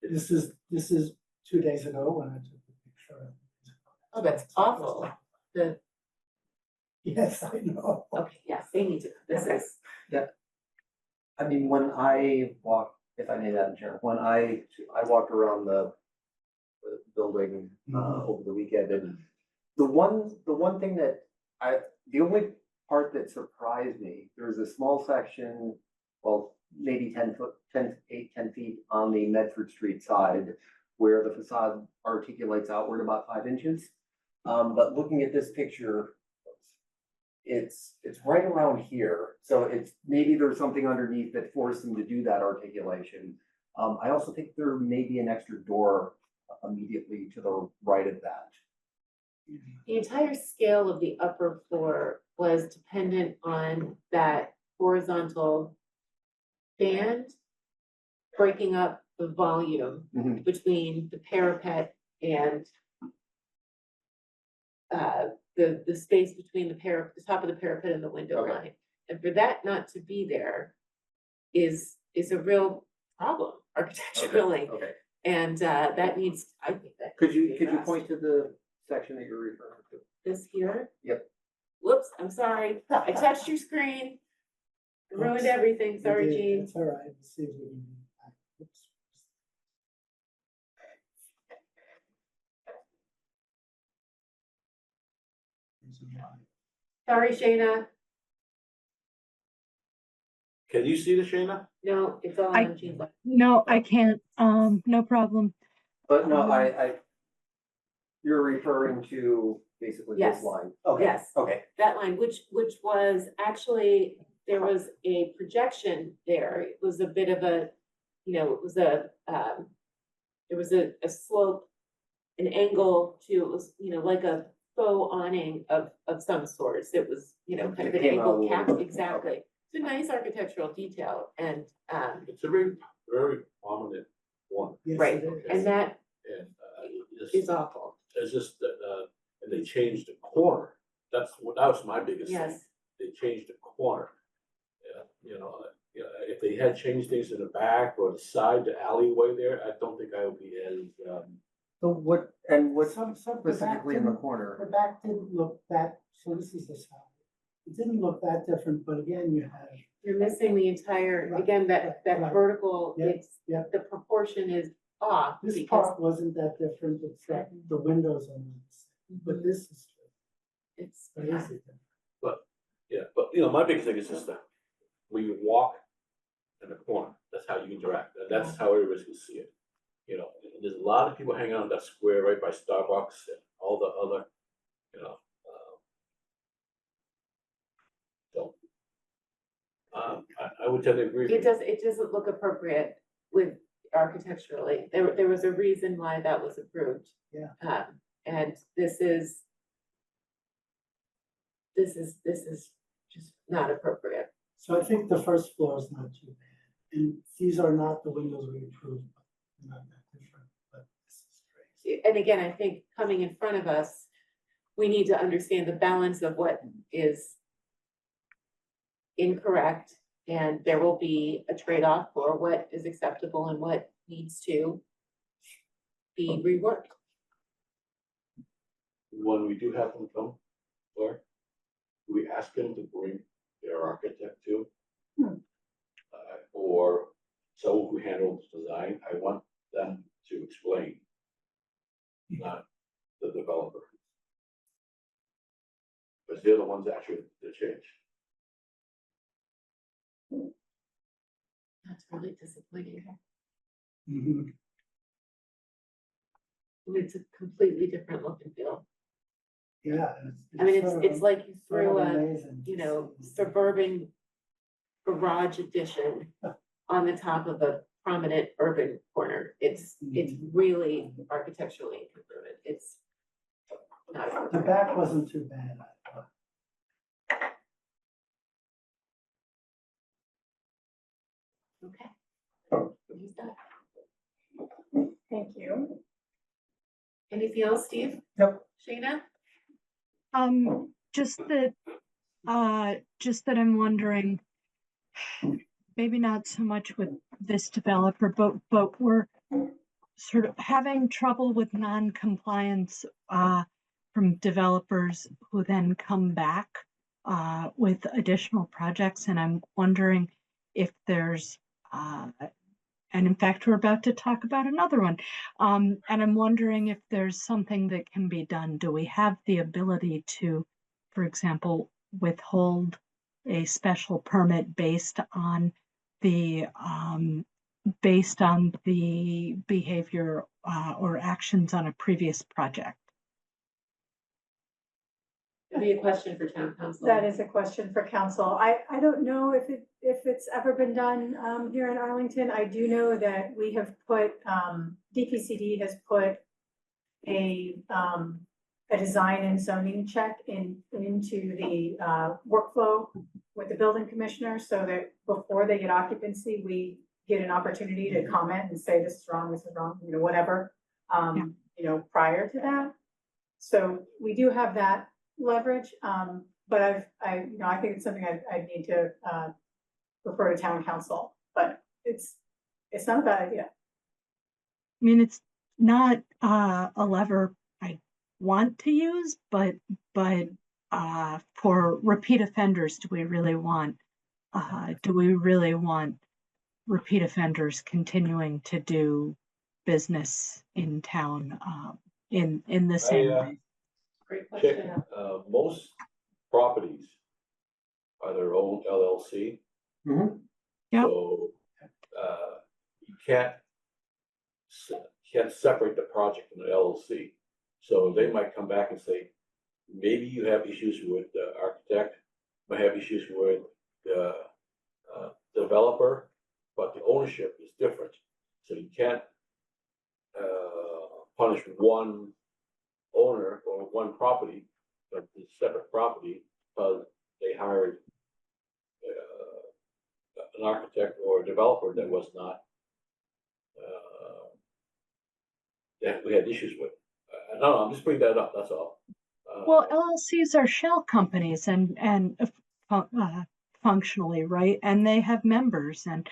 This is 2 days ago when I took the picture. oh, that's awful. Yes, I know. Okay, yes, they need to, this is, I mean, when I walk, if I may, Madam Chair, when I walked around the building, over the weekend, and the one thing that the only part that surprised me, there was a small section, well, maybe 10 feet on the Medford Street side, where the facade articulates outward about 5 inches. But looking at this picture, it's right around here, so it's, maybe there's something underneath that forced them to do that articulation. I also think there may be an extra door immediately to the right of that. the entire scale of the upper floor was dependent on that horizontal band breaking up the volume Mhm. between the parapet and the space between the top of the parapet and the window Okay. line. And for that not to be there is a real problem architecturally. Okay, And that needs, I think that. could needs to you, be could you addressed. point to the section that you're referring to? This here? Yep. Whoops, I'm sorry. I touched your screen. I ruined Oops. everything. Sorry, You did. Jean. It's all right. Let's see if we can. Oops. There's a line. Sorry, Shayna. Can you see the Shayna? No, it's all I- on Jean's left. No, I can't, no problem. But no, you're referring to basically this Yes. line? Okay, Yes. okay. That line, which was actually, there was a projection there. It was a bit of a, it was there was a slope, an angle to, it was, like a faux awning of some sorts. It was, kind of an It came out a angled little cap, bit. exactly. It's a nice architectural detail and, It's a very, very prominent one. Yes, right, it is. and that And is awful. it's just that, and they changed the corner. That was my biggest thing. Yes, They changed the corner. If they had changed things in the back or the side, the alleyway there, I don't think I would be as, So what's The back specifically in the didn't- corner? The back didn't look that, so this is the side. It didn't look that different, but again, you had, you're missing the entire, Right, again, that right. vertical, Yep, it's, yep. the proportion is off. this because- part wasn't that different, except the windows on this, but this is It's, crazy. yeah, but my biggest thing is just that when you walk in the corner, that's how you interact, and that's how everybody's gonna see it. And there's a lot of people hanging out in that square right by Starbucks and all the other, so. I would tend to agree. with you. it doesn't look appropriate with architecturally. There was a reason why that was approved. Yeah. And this is just not appropriate. So I think the first floor is not too bad, and these are not the windows we approved, they're not that different, but this is crazy. And again, I think coming in front of us, we need to understand the balance of what is incorrect, and there will be a trade-off for what is acceptable and what needs to be reworked. When we do have them come, Claire, we ask them to bring their architect too. Or someone who handles design, I want them to explain, not the developer. Because they're the ones actually that change. That's really disappointing. Mhm. And it's a completely different look and feel. Yeah. I mean, sort of- it's like you sort threw of a, amazing to see. suburban garage addition on the top of a prominent urban corner. It's really architecturally incongruent. It's not The appropriate. back wasn't too bad, I thought. Okay. Who's that? Thank you. Anything else, Steve? Yep. Shayna? just that I'm wondering, maybe not so much with this developer, but we're sort of having trouble with non-compliance from developers who then come back with additional projects. And I'm wondering if there's, and in fact, we're about to talk about another one. And I'm wondering if there's something that can be done. Do we have the ability to, for example, withhold a special permit based on the behavior or actions on a previous project? That'd be a question for town council. That is a question for council. I don't know if it's ever been done here in Arlington. I do know that we have put, DPCD has put a design and zoning check into the workflow with the building commissioner, so that before they get occupancy, we get an opportunity to comment and say, this is wrong, you know, whatever, you know, prior to that. So we do have that leverage, but you know, I think it's something I need to refer to town council, but it's not a bad idea. I mean, it's not a lever I want to use, but for repeat offenders, do we really want repeat offenders continuing to do business in town in the same way? Great Check, question. most properties are their own LLC. Mhm. Yep. So, you can't separate the project from the LLC. So they might come back and say, maybe you have issues with the architect, might have issues with the developer, but the ownership is different. So you can't punish one owner or one property, but it's separate property, because they hired an architect or a developer that was not that we had issues with. I don't know, I'm just bringing that up, that's all. Well, LLCs are shell companies and functionally, right? And they have members, and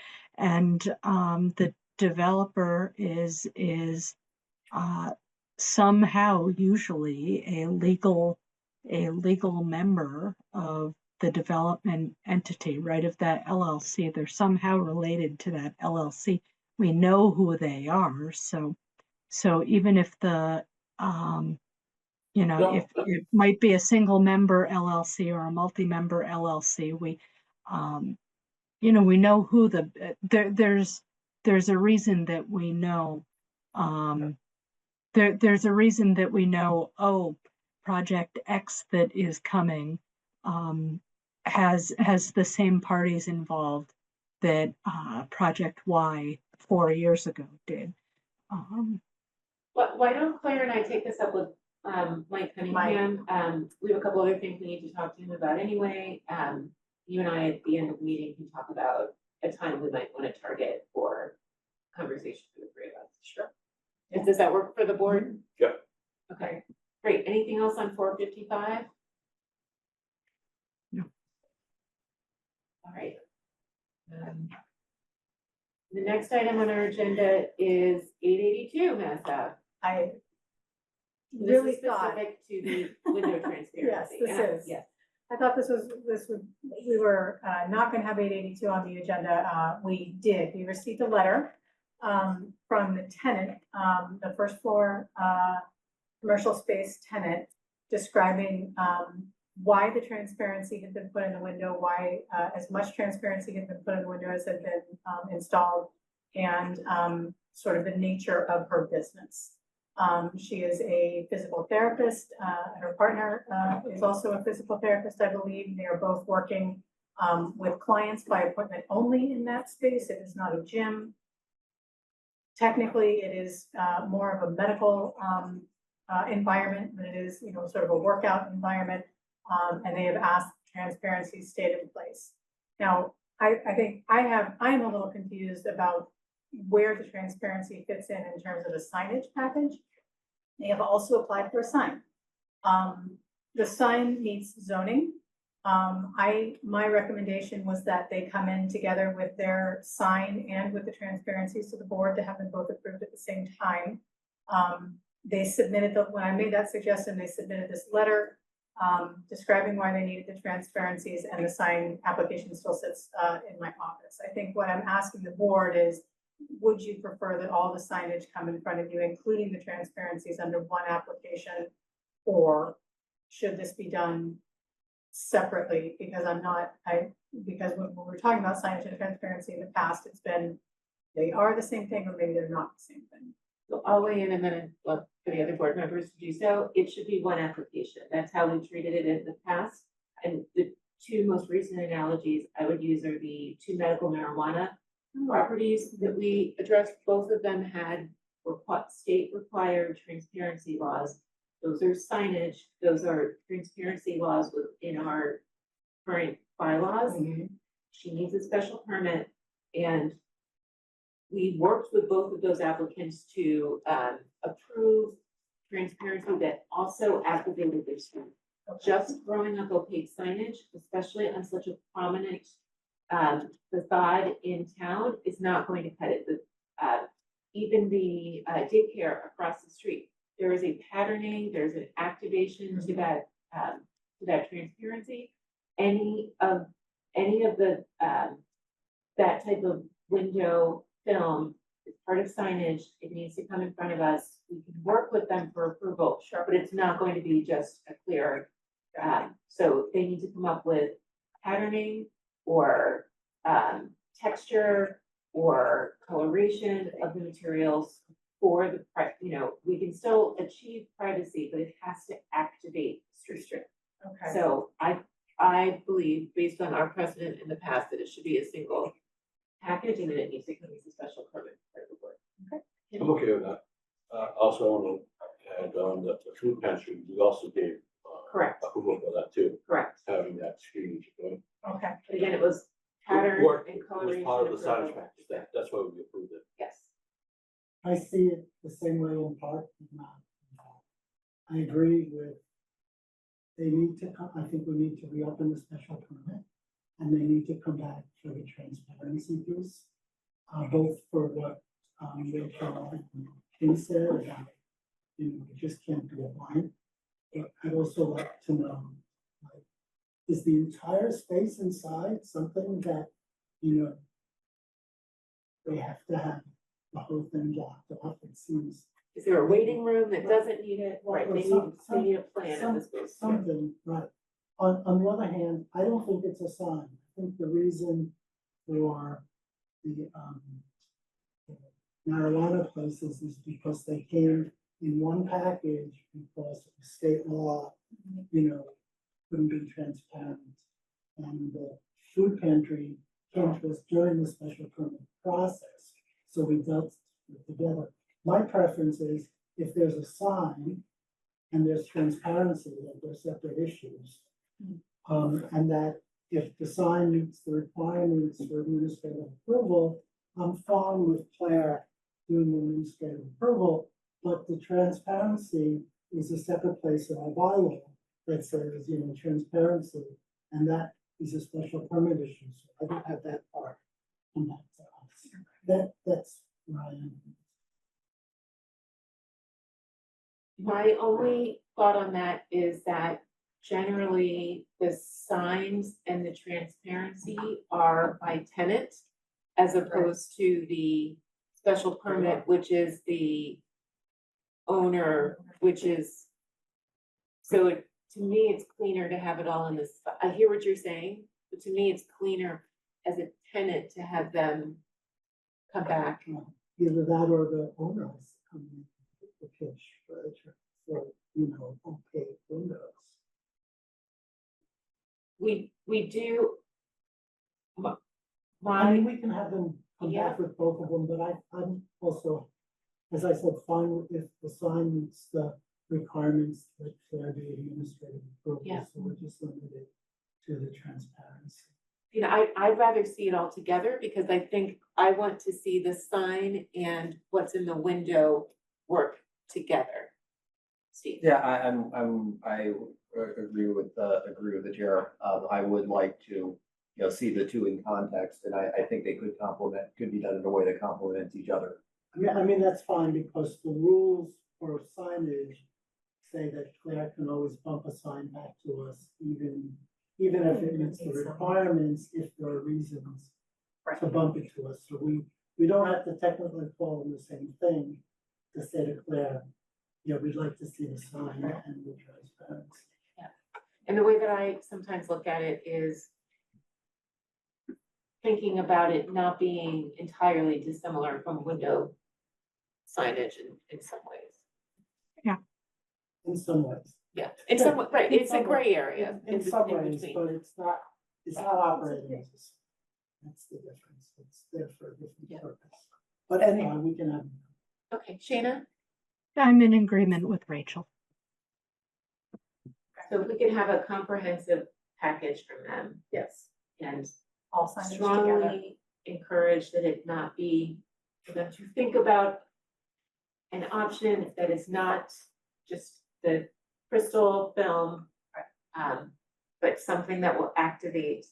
the developer is somehow usually a legal member of the development entity, right? Of that LLC, they're somehow related to that LLC. We know who they are, so even if the you know, if it might be a single member LLC or a multi-member LLC, we, you know, we know who there's a reason that we know, there's a reason that we know, oh, project X that is coming, has the same parties involved that, project Y 4 years ago did. Why don't Claire and I take this up with Mike Cunningham? We have a couple other things we need to talk to him about anyway. You and I at the end of the meeting can talk about a time we might want to target for conversation for the three of us. Sure. Does that work for the board? Yeah. Okay, great. Anything else on 455? No. All right. The next item on our agenda is 882 Mass Ave. I This really is thought, specific to the window transparency. this is. Yes. I thought we were not gonna have 882 on the agenda. We did. We received a letter from the tenant, the first floor commercial space tenant, describing why the transparency had been put in the window, why as much transparency had been put in the window as had been installed, and sort of the nature of her business. She is a physical therapist. Her partner is also a physical therapist, I believe. They are both working with clients by appointment only in that space. It is not a gym. Technically, it is more of a medical environment than it is, you know, sort of a workout environment. And they have asked transparency stay in place. Now, I think I am a little confused about where the transparency fits in terms of a signage package. They have also applied for a sign. the sign meets zoning. My recommendation was that they come in together with their sign and with the transparencies to the board to have them both approved at the same time. They submitted when I made that suggestion, they submitted this letter describing why they needed the transparencies, and the sign application still sits in my office. I think what I'm asking the board is, would you prefer that all the signage come in front of you, including the transparencies, under one application? Or should this be done separately? Because because when we were talking about signage and transparency in the past, it's been, they are the same thing, or maybe they're not the same thing. So I'll weigh in and then look for the other board members to do so. It should be one application. That's how we treated it in the past. And the two most recent analogies I would use are the two medical marijuana properties that we addressed. Both of them had state required transparency laws. Those are signage. Those are transparency laws within our current bylaws. She needs a special permit, and we worked with both of those applicants to approve transparency that also activated their street. Just throwing up opaque signage, especially on such a prominent facade in town, is not going to cut it. Even the daycare across the street, there is a patterning, there's an activation to that transparency. Any of the that type of window film is part of signage. It needs to come in front of us. We can work with them for approval, sure, but it's not going to be just a clear. So they need to come up with patterning or texture or coloration of the materials for the, we can still achieve privacy, but it has to activate the street. Okay. So I believe, based on our precedent in the past, that it should be a single package, and then it needs to come as a special permit for the board. Okay. I'm okay with that. Also, I want to add on that the food pantry, we also gave Correct. approval for that too, Correct. having that screen. Okay. But again, it was pattern Work and was coloration. part of the approval. size package. That's why we approved it. Yes. I see it the same way in part, not in part. I agree with, they need to come, I think we need to reopen the special permit, and they need to come back for the transparency piece, both for what, Rachel and Kim said about, it just can't be a line. But I'd also like to know, like, is the entire space inside something that, they have to have the whole thing blocked off? It seems. Is there a waiting room that doesn't need it? Well, Right, they need a plan of the space. Something, right. On the other hand, I don't think it's a sign. I think the reason for the marijuana places is because they came in one package because of state law, couldn't be transparent. And the food pantry came to us during the special permit process. So we dealt it together. My preference is if there's a sign and there's transparency, that they're separate issues. And that if the sign meets the requirements for administrative approval, I'm fine with Claire doing the administrative approval, but the transparency is a separate place in our bylaw that says, transparency, and that is a special permit issue. So I don't have that part on that. That's where I am. My only thought on that is that generally the signs and the transparency are by tenant, as opposed to the special permit, which is the owner, which is, so to me, it's cleaner to have it all in this. I hear what you're saying, but to me, it's cleaner as a tenant to have them come back. Either that or the owner has to come in the pitch for opaque windows. We do. I mean, we can have them come Yeah. back with both of them, but I'm also, as I said, fine if the sign meets the requirements that Claire the administrative approval. Yeah. So we're just limited to the transparency. I'd rather see it all together, because I think I want to see the sign and what's in the window work together. Steve? Yeah, I agree with the chair. I would like to, see the two in context, and I think they could be done in a way that complements each other. I mean, that's fine because the rules for signage say that Claire can always bump a sign back to us, even if it meets the requirements, if there are reasons to bump it to us. So we don't have to technically call them the same thing to say to Claire, we'd like to see the sign and the transparency. And the way that I sometimes look at it is thinking about it not being entirely dissimilar from window signage in some ways. In some ways. Yeah, in some, right, In it's a some gray area. In some ways, but it's not operating. That's the difference. It's there for a different purpose. But anyway, we can have. Okay, Shayna, I'm in agreement with Rachel. so if we could have a comprehensive package from them Yes, and all signage together. strongly encourage that it not be, for them to think about an option that is not just the crystal film, but something that will activate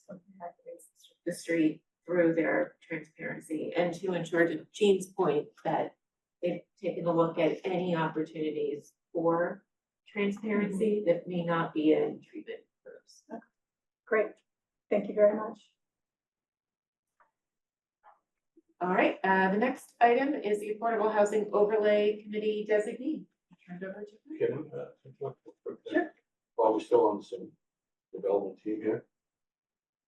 the street through their transparency, and to ensure, to Jean's point, that they've taken a look at any opportunities for transparency that may not be in treatment groups. Great, thank you very much. All right, the next item is the Affordable Housing Overlay Committee designee. Turned over to you. Can we, sure. While we're still on the same development team here.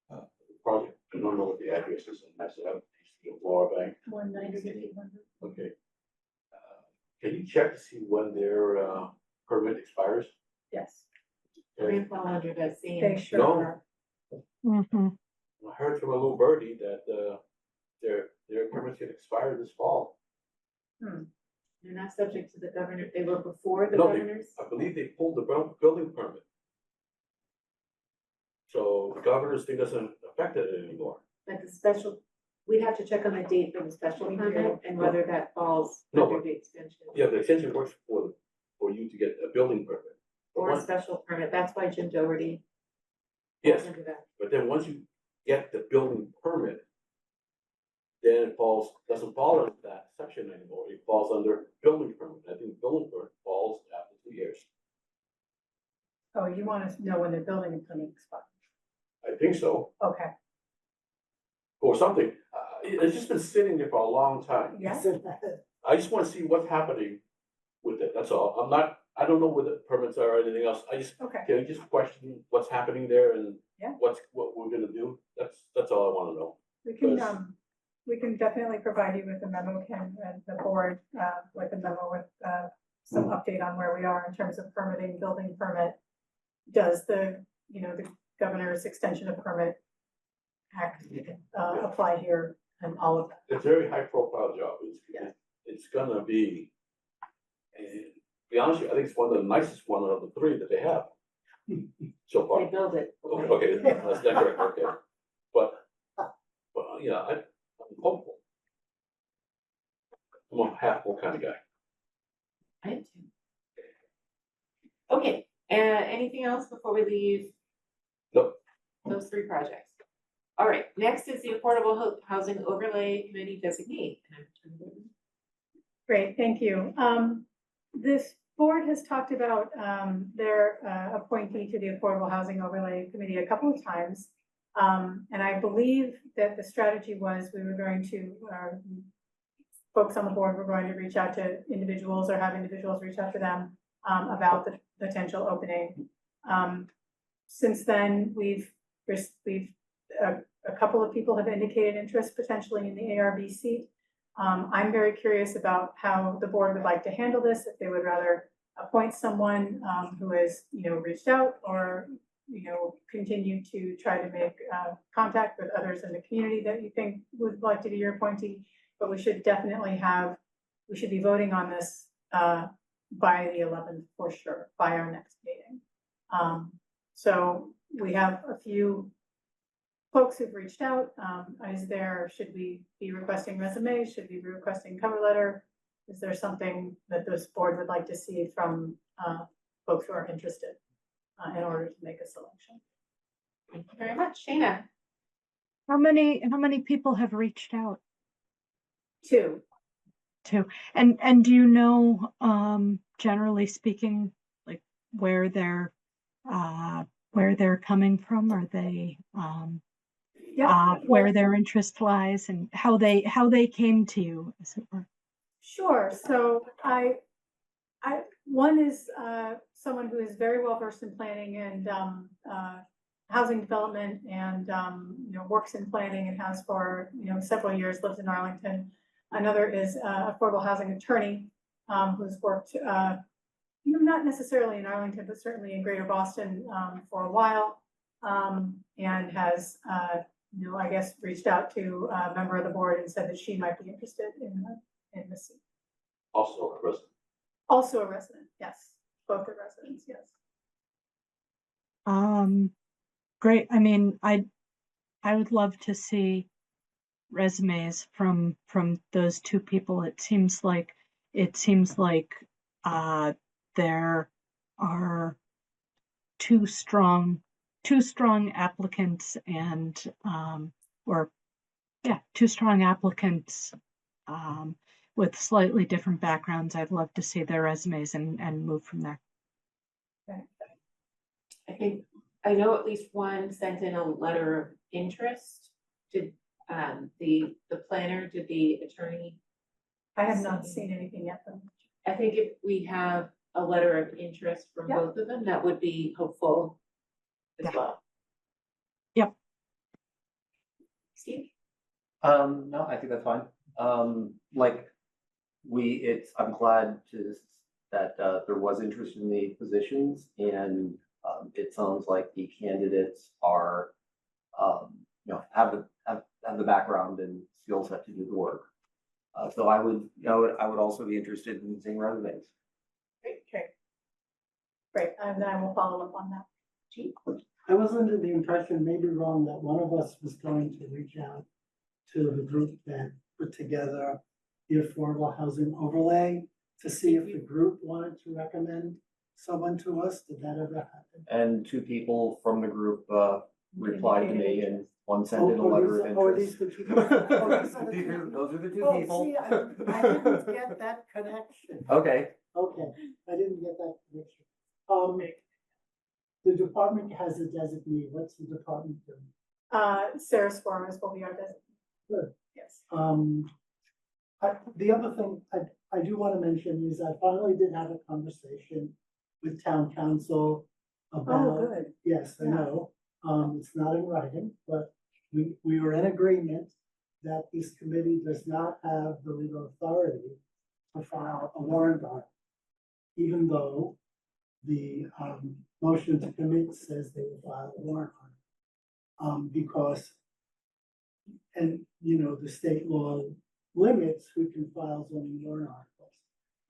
The project, I don't know what the address is, and that's out the Laura Bank. 190. Okay. Can you check to see when their permit expires? Yes, We fall under that they same. sure No. are. I heard from a little birdie that their permits get expired this fall. They're not subject to the governor, they were before the No, governors. I believe they pulled the building permit. So the governor's thing doesn't affect it anymore. But the special, we'd have to check on the date for the special We permit do. and whether that falls No, under but- the extension. Yeah, the extension works for you to get a building permit. But Or a once- special permit, that's why Jim Doherty. Yes, falls under that. but then once you get the building permit, then it doesn't fall under that section anymore. It falls under building permit. I think building permit falls after 2 years. Oh, you want to know when their building permit expires? I think so, Okay, or something. It's just been sitting there for a long time. yes, I just want to see what's happening with it. That's all. I don't know where the permits are or anything else. okay. Can you just question what's happening there and Yeah. what we're gonna do? That's all I want to know. We can definitely provide you with a memo, Ken, and the board, with a memo with, some update on where we are in terms of permitting, building permit. Does the governor's extension of permit act, apply here and all of that? It's a very high profile job. Yeah. It's gonna be, and to be honest with you, I think it's one of the nicest one of the three that they have so They far. build it. Okay, that's correct, okay. But, yeah, I'm hopeful. I'm a half full kind of guy. I am too. Okay, anything else before we leave? Nope. Those three projects. All right, next is the Affordable Housing Overlay Committee designee. Great, thank you. This board has talked about their appointee to the Affordable Housing Overlay Committee a couple of times. And I believe that the strategy was we were going to, folks on the board were going to reach out to individuals or have individuals reach out to them about the potential opening. Since then, a couple of people have indicated interest potentially in the ARB seat. I'm very curious about how the board would like to handle this, if they would rather appoint someone who has, reached out, or, continue to try to make contact with others in the community that you think would like to be your appointee. But we should be voting on this by the 11th for sure, by our next meeting. So we have a few folks who've reached out. Should we be requesting resumes? Should we be requesting cover letter? Is there something that this board would like to see from folks who are interested? in order to make a selection. Thank you very much. Shayna? How many people have reached out Two, to? And do you know, generally speaking, like where they're coming from? Are they, where their interest lies and how they came to you, as it were? sure. So one is someone who is very well versed in planning and housing development and works in planning and has for several years, lives in Arlington. Another is affordable housing attorney who's worked not necessarily in Arlington, but certainly in Greater Boston for a while, and has I guess reached out to a member of the board and said that she might be interested in the seat. Also a resident. Also a resident, yes. Both are residents, yes. Great. I mean, I would love to see resumes from those two people. It seems like there are two strong applicants and two strong applicants with slightly different backgrounds. I'd love to see their resumes and move from there. I think, I know at least one sent in a letter of interest. Did the planner, did the attorney? I have not seen anything yet, though. I think if we have a letter of interest from Yep. both of them, that would be hopeful as Yeah. well. Yep. Steve? No, I think that's fine. I'm glad that there was interest in the positions, and it sounds like the candidates are, have the background and skill set to do the work. So I would also be interested in seeing resumes. Great, and then I will follow up on that. I was under the impression, maybe wrong, that one of us was going to reach out to the group that put together the affordable housing overlay to see if the group wanted to recommend someone to us. Did that ever happen? And two people from the group replied to me, and one sent in a Oh, letter of these interest. the two people? Oh, these are the two- Those are the two Oh, people. see, I didn't get that connection. Okay, Okay, I didn't get that connection. The department has a designee. What's the department doing? Sarah Squirmus will be our designee. Good. Yes. The other thing I do want to mention is I finally did have a conversation with town council about. Oh, good. Yes, I Yeah. know. It's not in writing, but we were in agreement that this committee does not have the legal authority to file a warrant article, even though the motion to commit says they will file a warrant article. Because, and the state law limits who can file zoning warrant articles,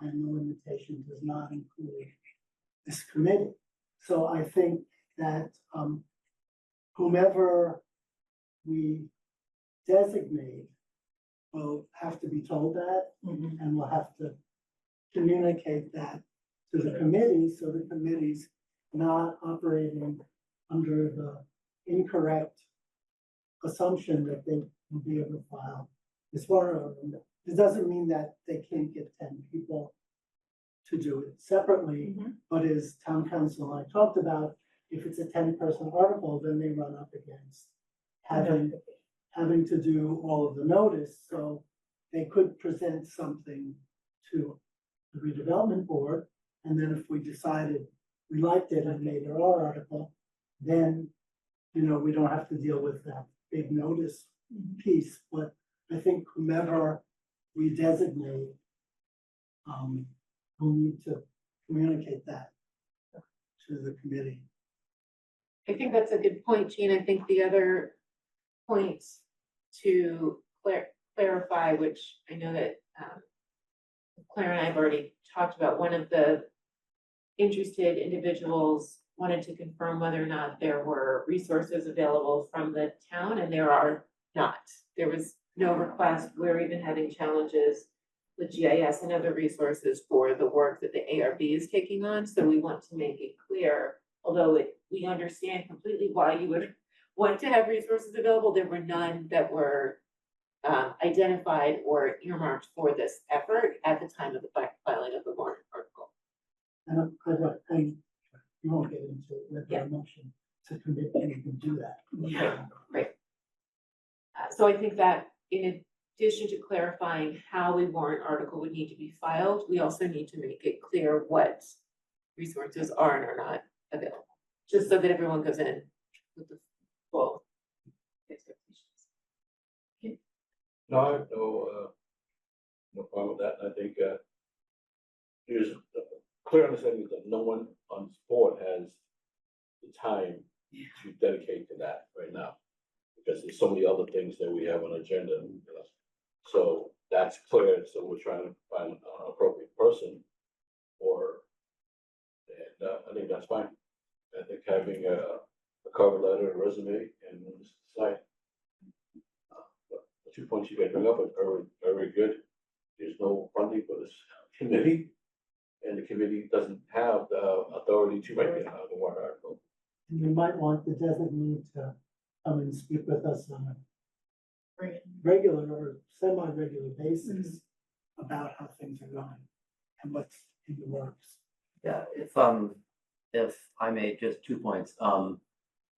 and the limitation does not include this committee. So I think that whomever we designate will have to be told that, and we'll have to communicate that to the committee, so the committee's not operating under the incorrect assumption that they will be able to file this warrant. It doesn't mean that they can't get 10 people to do it separately, but as town council and I talked about, if it's a 10-person article, then they run up against having to do all of the notice. So they could present something to the redevelopment board, and then if we decided we liked it and made it our article, then we don't have to deal with that big notice piece. But I think whomever we designate will need to communicate that to the committee. I think that's a good point, Jean. I think the other point to clarify, which I know that Claire and I have already talked about, one of the interested individuals wanted to confirm whether or not there were resources available from the town, and there are not. There was no request. We're even having challenges with GIS and other resources for the work that the ARB is taking on. So we want to make it clear although we understand completely why you would want to have resources available, there were none that were identified or earmarked for this effort at the time of the filing of the warrant article. And you won't get into it with the motion to commit anything to do that. Right. So I think that in addition to clarifying how a warrant article would need to be filed, we also need to make it clear what resources are and are not available, just so that everyone goes in with the full expectations. No, I have no problem with that. I think, there's a clear understanding that no one on this board has the time to dedicate to that right now. Because there's so many other things that we have on agenda, so that's clear, so we're trying to find an appropriate person. And I think that's fine. I think having a cover letter, a resume, and then just decide. The 2 points you guys bring up are very good. There's no funding for this committee, and the committee doesn't have the authority to write the warrant article. And you might want the designee to come and speak with us on a regular or semi-regular basis about how things are going and what's in the works. Yeah, if I may, just 2 points. On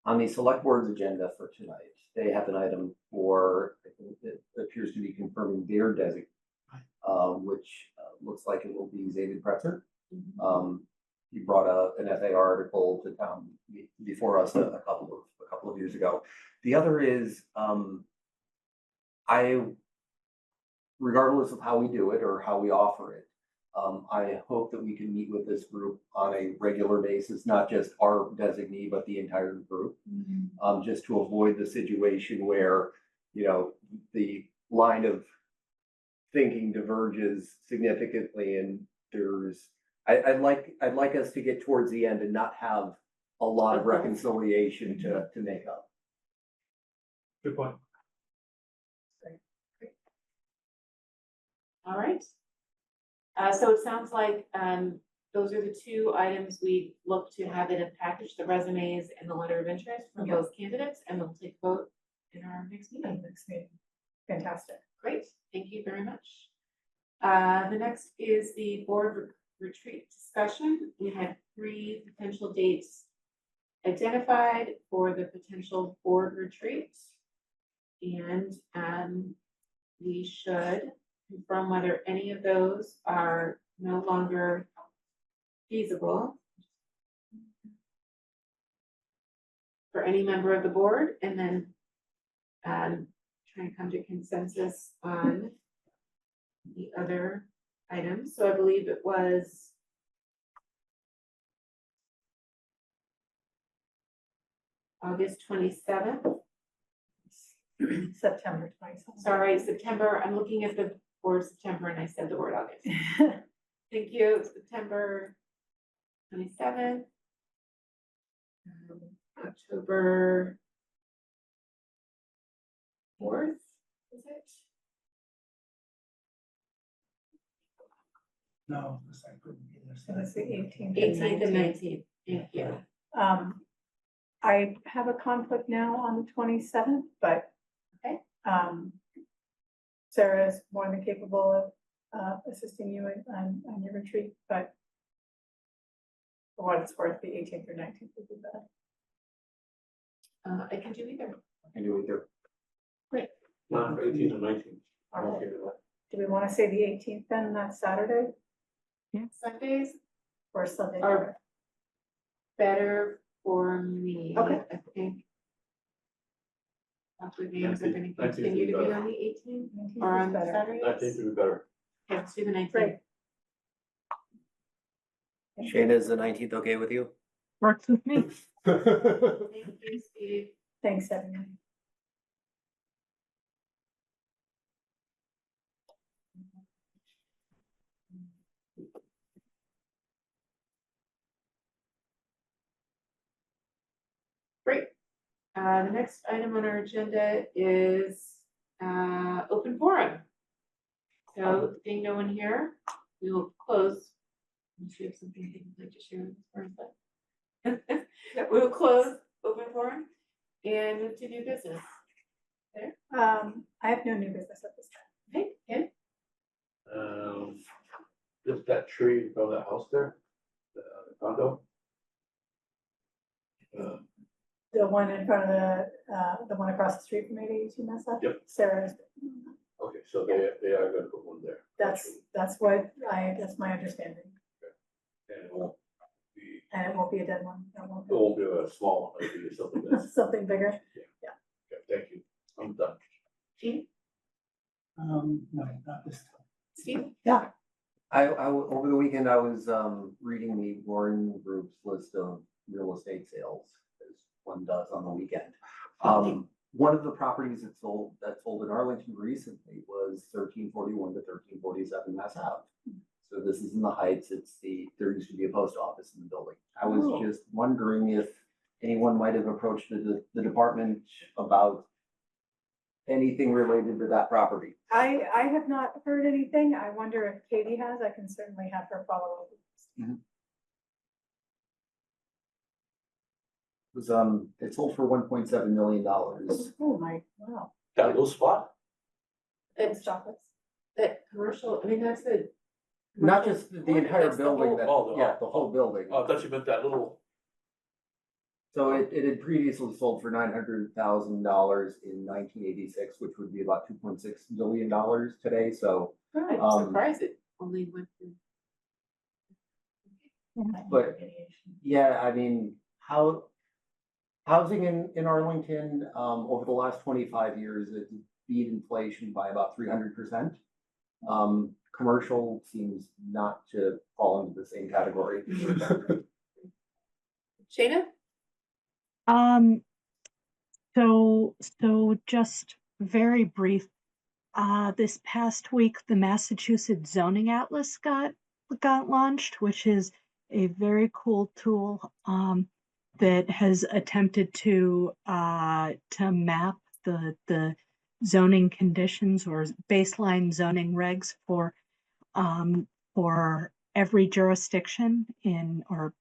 the select board's agenda for tonight, they have an item for, I think it appears to be confirming their designee, which looks like it will be David Pretzer. He brought an FAR article to town before us a couple of years ago. The other is, regardless of how we do it or how we offer it, I hope that we can meet with this group on a regular basis, not just our designee, but the entire group, just to avoid the situation where, the line of thinking diverges significantly, and I'd like us to get towards the end and not have a lot of reconciliation to make up. Good point. All right. So it sounds like those are the two items we look to have in a package, the resumes and the letter of interest from both candidates, and we'll take a vote in our next meeting. Fantastic. Great, thank you very much. The next is the board retreat discussion. We had 3 potential dates identified for the potential board retreat. And we should confirm whether any of those are no longer feasible for any member of the board, and then try and come to consensus on the other items. So I believe it was August 27th. September 27th. Sorry, September. I'm looking at the word September and I said the word August. Thank you. September 27th. October 4th, is it? No, because I couldn't be there. So that's the 18th. 18th and 19th. Thank you. I have a conflict now on the 27th, but Okay. Sarah is more than capable of assisting you on your retreat, but for what it's worth, the 18th or 19th would be better. I can do either. I can do either. Great. 18th and 19th. All right. Do we want to say the 18th then, that Saturday Sundays or Sunday? are better for me. Okay. I think. Dr. James are going to continue to be on the 18th or on Saturdays. 19th would be better. Okay, let's do the 19th. Great. Shana, is the 19th okay with you? Works with me. Thank you, Steve. Thanks, everyone. Great. The next item on our agenda is open forum. So being no one here, we will close. Unless you have something you'd like to share as far as that. We will close open forum and move to new business. I have no new business at this time. Okay, Ken? Just that tree in front of that house there, the condo. The one in front of the one across the street from me, you mess up? Yep. Sarah's, Okay, so they are gonna put one there. that's my understanding. And it won't be, And it won't be a dead one. It won't it won't be a small one, it'll be something that's, be something bigger. okay, thank you, I'm done. Jean? No, not this time. Steve? Yeah, Over the weekend, I was, reading the Warren Group's list of real estate sales, as one does on the weekend. One of the properties that sold in Arlington recently was 1341 to 1347 Mass Ave. So this is in the Heights, there used to be a post office in the building. I was just wondering if anyone might have approached the department about anything related to that property. I have not heard anything. I wonder if Katie has. I can certainly have her follow up. It was, it sold for $1.7 million. Oh my, wow. That little spot? It's Post office. that commercial, I mean, that's the. Not just the entire It's the building, whole- the whole building. Oh, I thought you meant that little, So it had previously sold for $900,000 in 1986, which would be about $2.6 billion today, so. I'm surprised it only went through. But, yeah, I mean, housing in Arlington, over the last 25 years, it beat inflation by about 300%. Commercial seems not to fall into the same category. Shayna? So just very brief, this past week, the Massachusetts Zoning Atlas got launched, which is a very cool tool, that has attempted to map the zoning conditions or baseline zoning regs for every jurisdiction or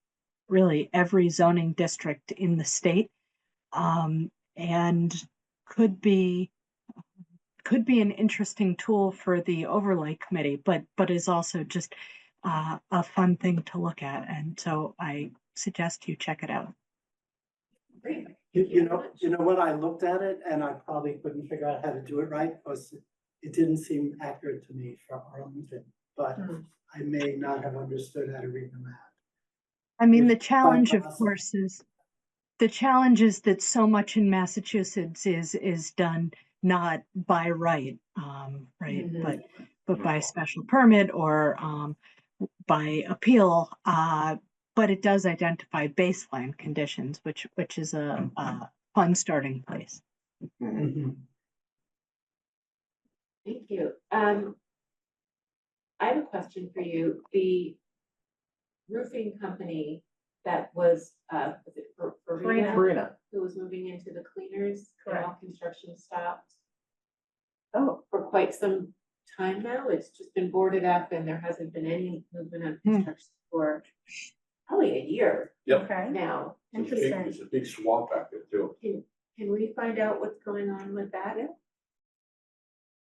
really every zoning district in the state, and could be an interesting tool for the overlay committee, but is also just a fun thing to look at, and so I suggest you check it out. Great. you know what, I looked at it and I probably couldn't figure out how to do it right because it didn't seem accurate to me for Arlington, but I may not have understood how to read the map. I mean, the It's challenge, quite of possible. course, is that so much in Massachusetts is done not by right, right, but by special permit or by appeal. But it does identify baseline conditions, which is a fun starting place. Mhm. Thank you. I have a question for you. The roofing company that was it Farina. who was moving into the cleaners, and all construction stopped Oh, for quite some time now. It's just been boarded up and there hasn't been any movement of construction for probably a year Yep. okay. now. Interesting. There's a big swamp back there too. Can we find out what's going on with that?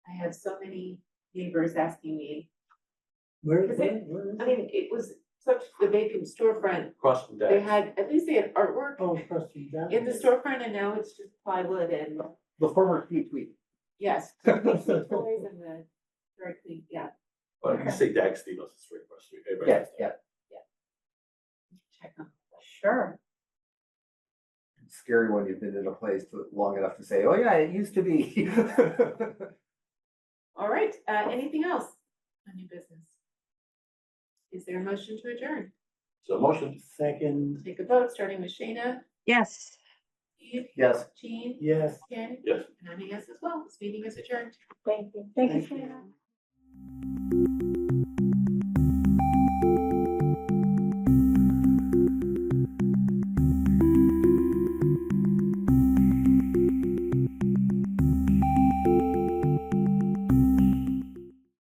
I have so many neighbors asking me. Where Is is it- it? I mean, it was such the vacant storefront. Across from They that. at least they had artwork Oh, across from that. in the storefront and now it's just plywood and, The former Tweet. yes. Toys and the very clean, yeah. Well, you say Dag Stevens, it's right across the street. Everybody knows that. Check them. Sure. It's scary when you've been in a place long enough to say, oh yeah, it used to be. All right, anything else on new business? Is there a motion to adjourn? So motion. Second, Take a vote, starting with Shayna, Yes. Steve, Yes. Jean, yes. Ken, Yes. and I'm a yes as well. This meeting is adjourned. Thank you. Thank you, Thank you. Shana.